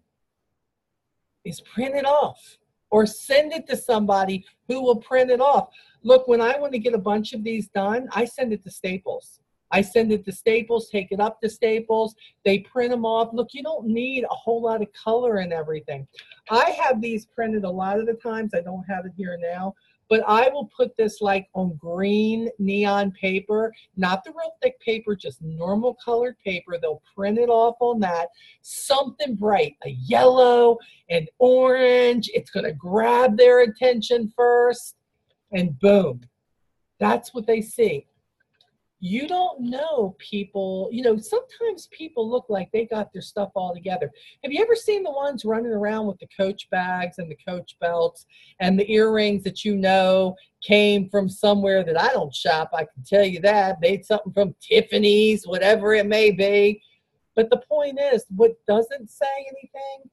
is print it off or send it to somebody who will print it off. Look, when I want to get a bunch of these done, I send it to Staples. I send it to Staples, take it up to Staples. They print them off. Look, you don't need a whole lot of color and everything. I have these printed a lot of the times. I don't have it here now. But I will put this like on green neon paper, not the real thick paper, just normal colored paper. They'll print it off on that. Something bright, a yellow, an orange. It's going to grab their attention first. And boom, that's what they see. You don't know people, you know, sometimes people look like they got their stuff all together. Have you ever seen the ones running around with the Coach bags and the Coach belts and the earrings that you know came from somewhere that I don't shop? I can tell you that. Made something from Tiffany's, whatever it may be. But the point is, what doesn't say anything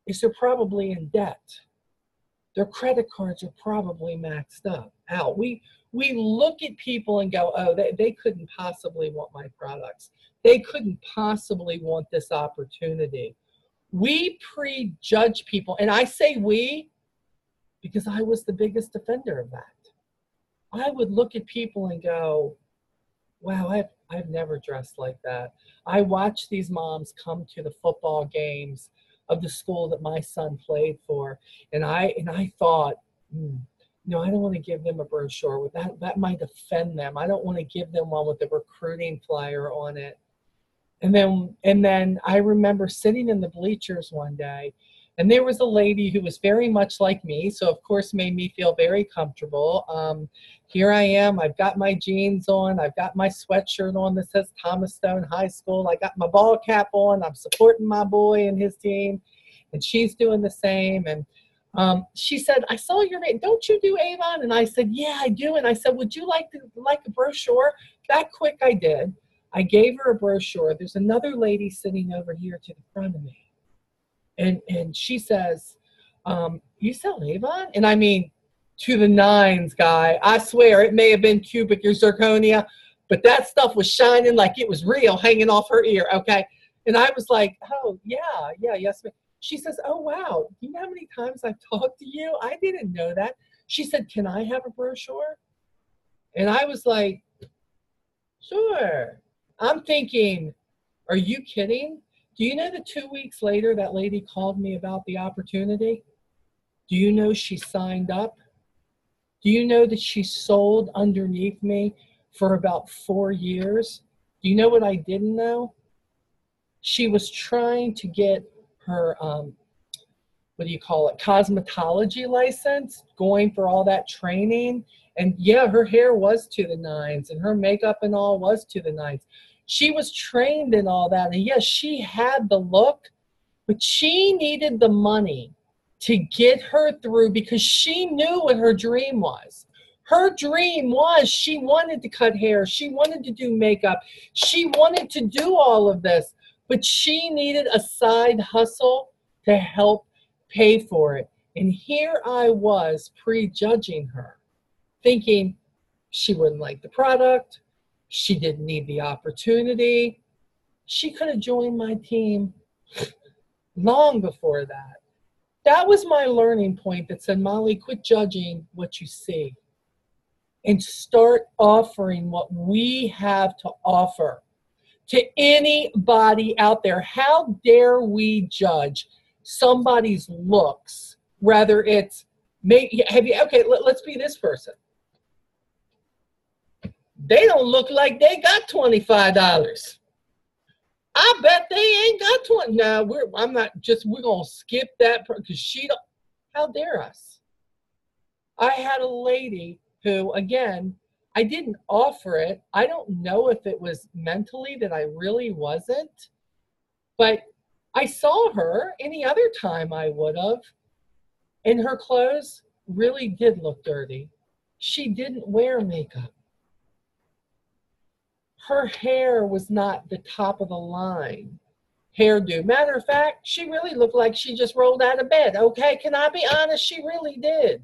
is they're probably in debt. Their credit cards are probably maxed out. We look at people and go, oh, they couldn't possibly want my products. They couldn't possibly want this opportunity. We prejudge people. And I say we because I was the biggest defender of that. I would look at people and go, wow, I've never dressed like that. I watched these moms come to the football games of the school that my son played for. And I thought, no, I don't want to give them a brochure. That might offend them. I don't want to give them one with a recruiting flyer on it. And then I remember sitting in the bleachers one day, and there was a lady who was very much like me, so of course made me feel very comfortable. Here I am. I've got my jeans on. I've got my sweatshirt on that says Thomas Stone High School. I got my ball cap on. I'm supporting my boy and his team, and she's doing the same. And she said, I saw your name. Don't you do Avon? And I said, yeah, I do. And I said, would you like a brochure? That quick I did. I gave her a brochure. There's another lady sitting over here to the front of me. And she says, you sell Avon? And I mean, to the nines, guy. I swear it may have been cubic or zirconia, but that stuff was shining like it was real, hanging off her ear, okay? And I was like, oh, yeah, yes, ma'am. She says, oh, wow, you know how many times I've talked to you? I didn't know that. She said, can I have a brochure? And I was like, sure. I'm thinking, are you kidding? Do you know that 2 weeks later that lady called me about the opportunity? Do you know she signed up? Do you know that she sold underneath me for about 4 years? Do you know what I didn't know? She was trying to get her, what do you call it, cosmetology license, going for all that training. And yeah, her hair was to the nines and her makeup and all was to the nines. She was trained in all that. And yes, she had the look, but she needed the money to get her through because she knew what her dream was. Her dream was she wanted to cut hair. She wanted to do makeup. She wanted to do all of this, but she needed a side hustle to help pay for it. And here I was prejudging her, thinking she wouldn't like the product. She didn't need the opportunity. She could have joined my team long before that. That was my learning point that said, Molly, quit judging what you see and start offering what we have to offer to anybody out there. How dare we judge somebody's looks, whether it's, let's be this person. They don't look like they got $25. I bet they ain't got 20. No, we're going to skip that because she don't, how dare us? I had a lady who, again, I didn't offer it. I don't know if it was mentally that I really wasn't, but I saw her any other time I would have, and her clothes really did look dirty. She didn't wear makeup. Her hair was not the top of the line hairdo. Matter of fact, she really looked like she just rolled out of bed. Okay, can I be honest? She really did.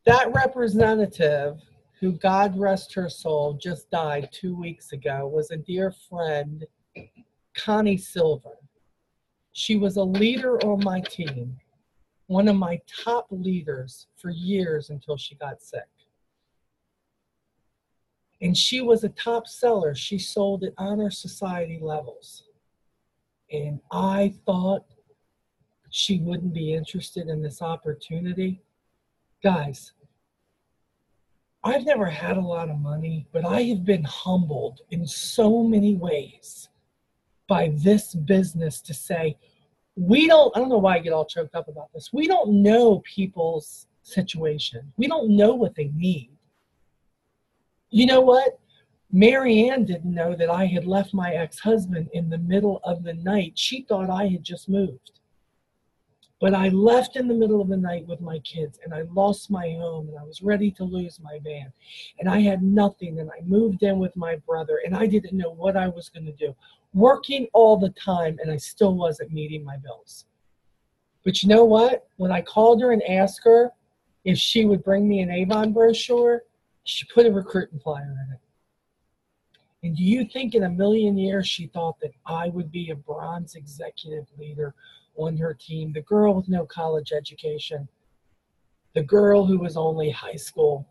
That representative, who God rest her soul, just died 2 weeks ago, was a dear friend, Connie Silver. She was a leader on my team, one of my top leaders for years until she got sick. And she was a top seller. She sold at honor society levels. And I thought she wouldn't be interested in this opportunity. Guys, I've never had a lot of money, but I have been humbled in so many ways by this business to say, I don't know why I get all choked up about this. We don't know people's situation. We don't know what they need. You know what? Mary Ann didn't know that I had left my ex-husband in the middle of the night. She thought I had just moved. But I left in the middle of the night with my kids, and I lost my home, and I was ready to lose my van. And I had nothing, and I moved in with my brother, and I didn't know what I was going to do. Working all the time, and I still wasn't meeting my bills. But you know what? When I called her and asked her if she would bring me an Avon brochure, she put a recruiting flyer in it. And do you think in a million years she thought that I would be a bronze executive leader on her team? The girl with no college education. The girl who was only high school.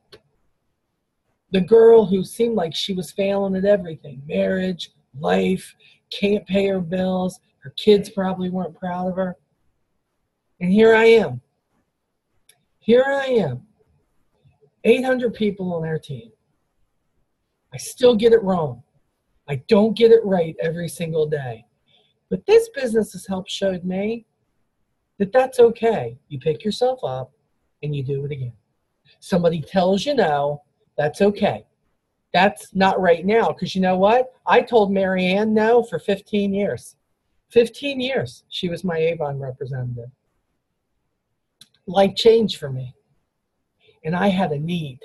The girl who seemed like she was failing at everything. Marriage, life, can't pay her bills. Her kids probably weren't proud of her. And here I am. Here I am. 800 people on our team. I still get it wrong. I don't get it right every single day. But this business has helped showed me that that's okay. You pick yourself up and you do it again. Somebody tells you no, that's okay. That's not right now, because you know what? I told Mary Ann no for 15 years. 15 years she was my Avon representative. Life changed for me. And I had a need.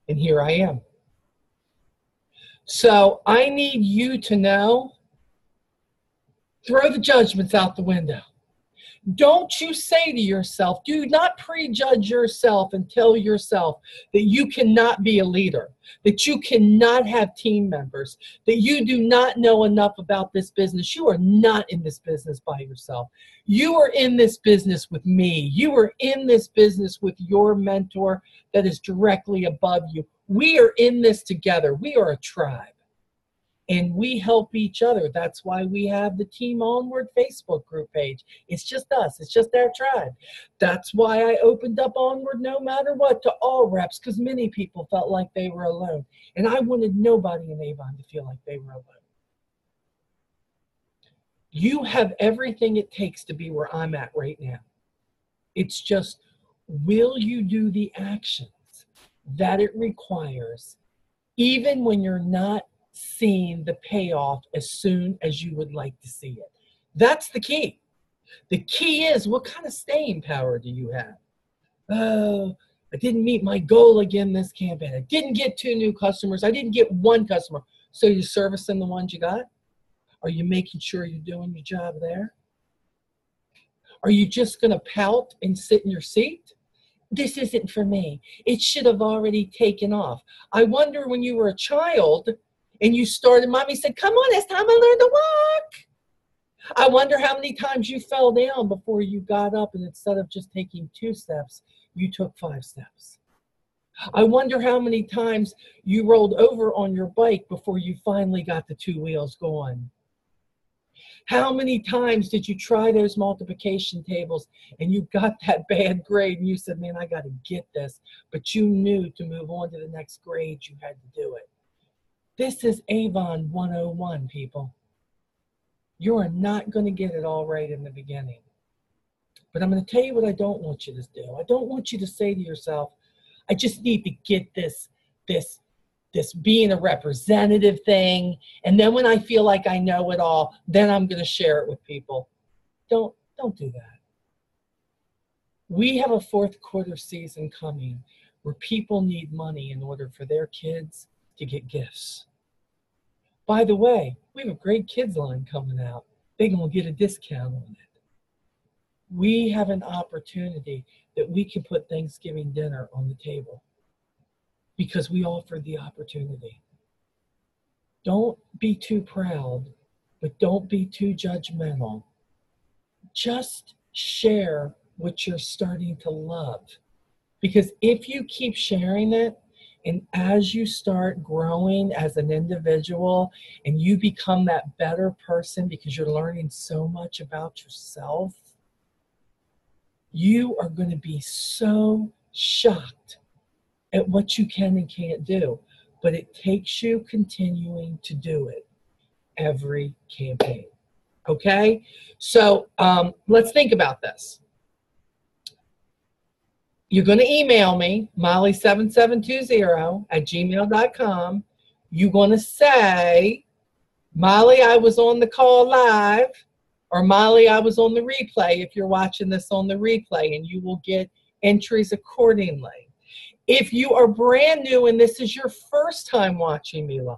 And here I am. So I need you to know, throw the judgments out the window. Don't you say to yourself, do not prejudge yourself and tell yourself that you cannot be a leader, that you cannot have team members, that you do not know enough about this business. You are not in this business by yourself. You are in this business with me. You are in this business with your mentor that is directly above you. We are in this together. We are a tribe. And we help each other. That's why we have the Team Onward Facebook group page. It's just us. It's just our tribe. That's why I opened up Onward No Matter What to all reps, because many people felt like they were alone. And I wanted nobody in Avon to feel like they were alone. You have everything it takes to be where I'm at right now. It's just, will you do the actions that it requires, even when you're not seeing the payoff as soon as you would like to see it? That's the key. The key is, what kind of staying power do you have? Oh, I didn't meet my goal again this campaign. I didn't get 2 new customers. I didn't get 1 customer. So you're servicing the ones you got? Are you making sure you're doing your job there? Are you just going to pout and sit in your seat? This isn't for me. It should have already taken off. I wonder, when you were a child and you started, mommy said, come on, it's time I learned to walk. I wonder how many times you fell down before you got up, and instead of just taking 2 steps, you took 5 steps. I wonder how many times you rolled over on your bike before you finally got the 2 wheels going. How many times did you try those multiplication tables and you got that bad grade and you said, man, I got to get this, but you knew to move on to the next grade, you had to do it. This is Avon 101, people. You are not going to get it all right in the beginning. But I'm going to tell you what I don't want you to do. I don't want you to say to yourself, I just need to get this being a representative thing, and then when I feel like I know it all, then I'm going to share it with people. Don't do that. We have a 4th quarter season coming where people need money in order for their kids to get gifts. By the way, we have a great kids line coming out. They're going to get a discount on it. We have an opportunity that we can put Thanksgiving dinner on the table, because we offered the opportunity. Don't be too proud, but don't be too judgmental. Just share what you're starting to love. Because if you keep sharing it, and as you start growing as an individual and you become that better person because you're learning so much about yourself, you are going to be so shocked at what you can and can't do. But it takes you continuing to do it every campaign. Okay? So let's think about this. You're going to email me, molly7720@gmail.com. You're going to say, Molly, I was on the call live, or Molly, I was on the replay, if you're watching this on the replay, and you will get entries accordingly. If you are brand new and this is your first time watching me live,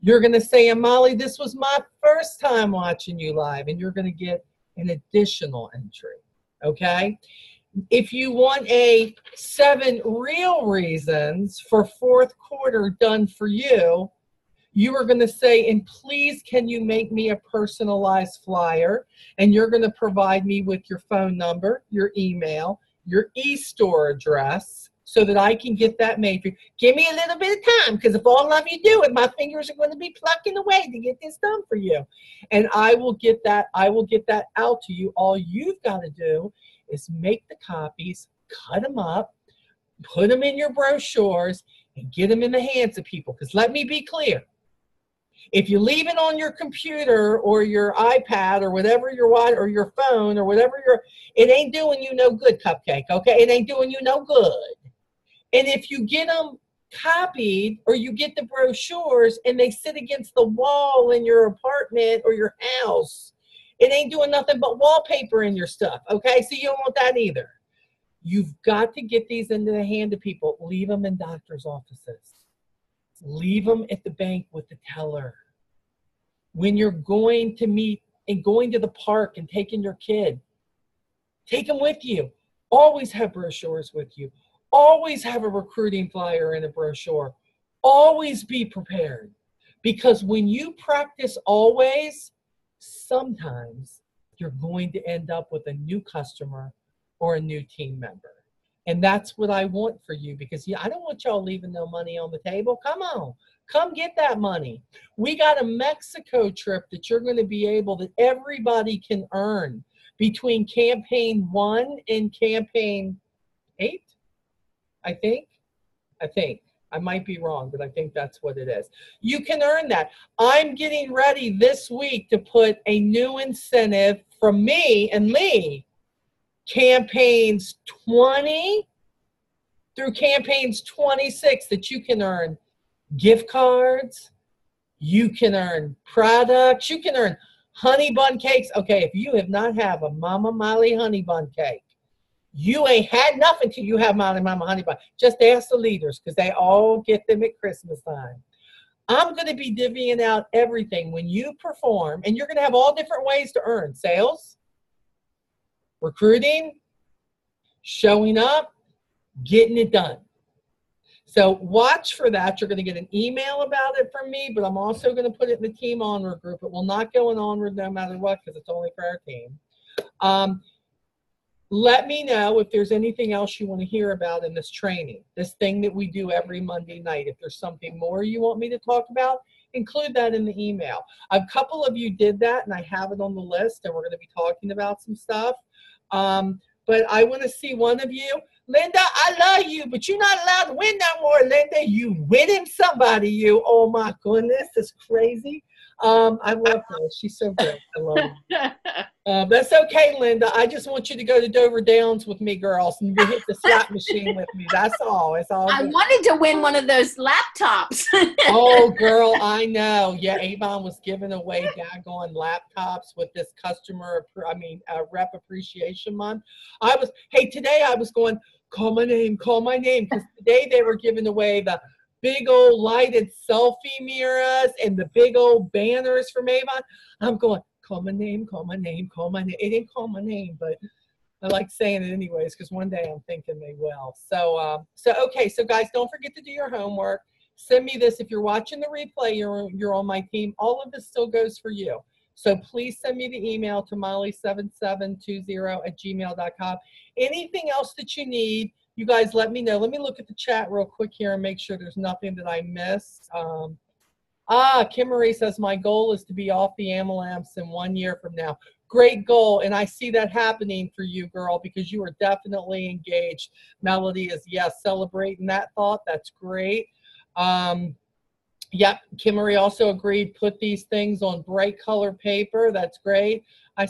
you're going to say, Molly, this was my first time watching you live, and you're going to get an additional entry, okay? If you want a 7 real reasons for 4th quarter done for you, you are going to say, and please, can you make me a personalized flyer? And you're going to provide me with your phone number, your email, your e-store address, so that I can get that made for you. Give me a little bit of time, because if all of you do it, my fingers are going to be plucking away to get this done for you. And I will get that out to you. All you've got to do is make the copies, cut them up, put them in your brochures, and get them in the hands of people. Because let me be clear, if you leave it on your computer or your iPad or whatever you're watching, or your phone or whatever it ain't doing you no good, Cupcake, okay? It ain't doing you no good. And if you get them copied, or you get the brochures and they sit against the wall in your apartment or your house, it ain't doing nothing but wallpaper in your stuff, okay? So you don't want that either. You've got to get these into the hand of people. Leave them in doctor's offices. Leave them at the bank with the teller. When you're going to meet and going to the park and taking your kid, take them with you. Always have brochures with you. Always have a recruiting flyer and a brochure. Always be prepared. Because when you practice always, sometimes you're going to end up with a new customer or a new team member. And that's what I want for you, because I don't want y'all leaving no money on the table. Come on, come get that money. We got a Mexico trip that you're going to be able, that everybody can earn between campaign 1 and campaign 8, I think. I might be wrong, but I think that's what it is. You can earn that. I'm getting ready this week to put a new incentive from me and Lee, campaigns 20 through campaigns 26, that you can earn gift cards, you can earn products, you can earn honey bun cakes. Okay, if you have not had a Mama Molly honey bun cake, you ain't had nothing till you have Mama honey bun. Just ask the leaders, because they all get them at Christmas time. I'm going to be divvying out everything when you perform, and you're going to have all different ways to earn: sales, recruiting, showing up, getting it done. So watch for that. You're going to get an email about it from me, but I'm also going to put it in the Team Onward group. It will not go in Onward no matter what, because it's only for our team. Let me know if there's anything else you want to hear about in this training, this thing that we do every Monday night. If there's something more you want me to talk about, include that in the email. A couple of you did that, and I have it on the list, and we're going to be talking about some stuff. But I want to see one of you. Linda, I love you, but you're not allowed to win no more, Linda. You winning somebody, you. Oh, my goodness. It's crazy. I love her. She's so great. I love her. That's okay, Linda. I just want you to go to Dover Downs with me, girls, and you hit the slot machine with me. That's all. It's all I good. wanted to win one of those laptops. Oh, girl, I know. Yeah, Avon was giving away daggone laptops with this Rep Appreciation Month. Today I was going, call my name, because today they were giving away the big old lighted selfie mirrors and the big old banners from Avon. I'm going, call my name, call my name, call my name. It didn't call my name, but I like saying it anyways, because one day I'm thinking they will. So guys, don't forget to do your homework. Send me this. If you're watching the replay, you're on my team. All of this still goes for you. So please send me the email to molly7720@gmail.com. Anything else that you need, you guys let me know. Let me look at the chat real quick here and make sure there's nothing that I missed. Kim Marie says, my goal is to be off the Amalamps in 1 year from now. Great goal, and I see that happening for you, girl, because you are definitely engaged. Melody is, yes, celebrating that thought. That's great. Yep, Kim Marie also agreed, put these things on bright color paper. That's great.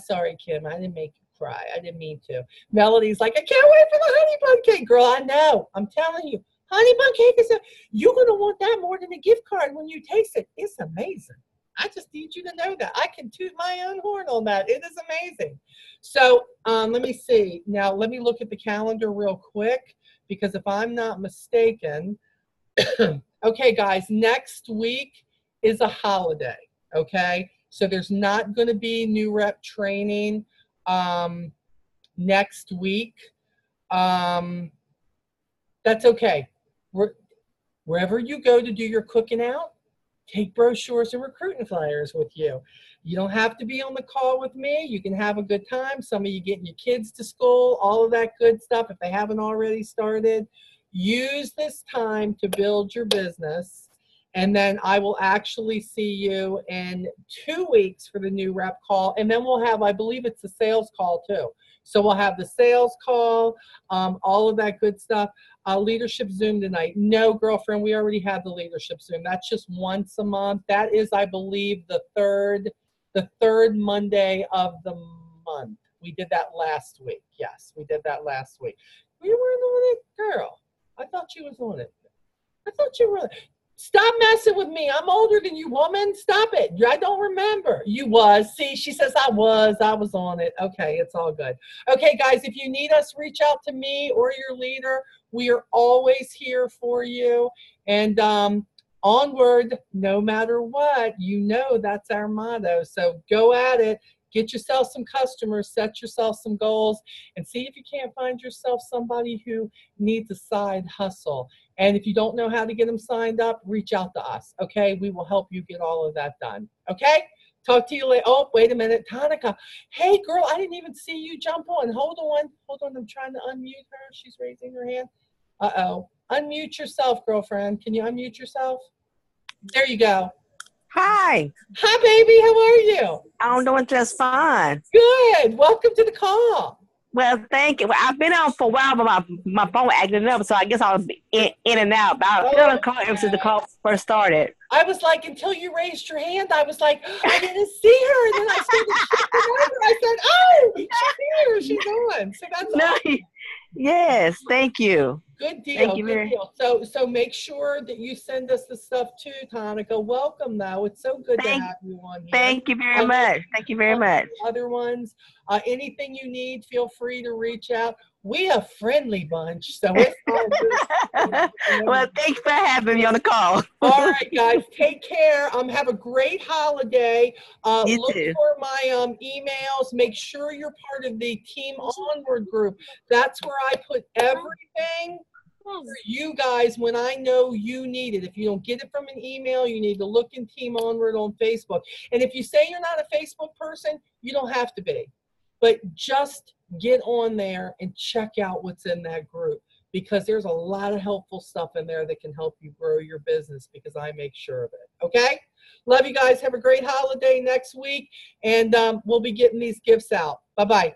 Sorry, Kim, I didn't make you cry. I didn't mean to. Melody's like, I can't wait for the honey bun cake. Girl, I know. I'm telling you. Honey bun cake you're going to want that more than a gift card when you taste it. It's amazing. I just need you to know that. I can toot my own horn on that. It is amazing. So let me see. Now, let me look at the calendar real quick, because if I'm not mistaken, okay, guys, next week is a holiday, okay? So there's not going to be new rep training next week. That's okay. Wherever you go to do your cooking out, take brochures and recruiting flyers with you. You don't have to be on the call with me. You can have a good time. Some of you getting your kids to school, all of that good stuff. If they haven't already started, use this time to build your business. And then I will actually see you in 2 weeks for the new rep call. And then we'll have, I believe it's a sales call too. So we'll have the sales call, all of that good stuff. Leadership Zoom tonight. No, girlfriend, we already have the leadership Zoom. That's just once a month. That is, I believe, the third Monday of the month. We did that last week. Yes, we did that last week. You weren't on it, girl. I thought you was on it. I thought you were. Stop messing with me. I'm older than you, woman. Stop it. I don't remember. You was. See, she says I was on it. Okay, it's all good. Okay, guys, if you need us, reach out to me or your leader. We are always here for you. And onward, no matter what, that's our motto. So go at it. Get yourself some customers, set yourself some goals, and see if you can't find yourself somebody who needs a side hustle. And if you don't know how to get them signed up, reach out to us, okay? We will help you get all of that done, okay? Talk to you later. Oh, wait a minute. Tanika. Hey, girl, I didn't even see you jump on. Hold on. Hold on. I'm trying to unmute her. She's raising her hand. Uh-oh. Unmute yourself, girlfriend. Can you unmute yourself? There you go. Hi. Hi, baby. How are you? I'm doing just fine. Good. Welcome to the call. Well, thank you. Well, I've been on for a while, but my phone acting up, so I guess I was in and out. But I've been on the call ever since the call first started. I was like, until you raised your hand, I was like, I didn't see her. And then I started shifting over. I said, oh, she's here. She's on. So that's awesome. Yes, thank you. Good deal. Thank you Good deal. So make sure that you send us the stuff too, Tanika. Welcome, though. It's so good to have you on here. Thank you very much. Thank you very much. Other ones, anything you need, feel free to reach out. We a friendly bunch, so it's all good. Well, thanks for having me on the call. All right, guys, take care. Have a great holiday. Look too. for my emails. Make sure you're part of the Team Onward group. That's where I put everything for you guys when I know you need it. If you don't get it from an email, you need to look in Team Onward on Facebook. And if you say you're not a Facebook person, you don't have to be. But just get on there and check out what's in that group, because there's a lot of helpful stuff in there that can help you grow your business, because I make sure of it. Okay? Love you guys. Have a great holiday next week, and we'll be getting these gifts out. Bye-bye.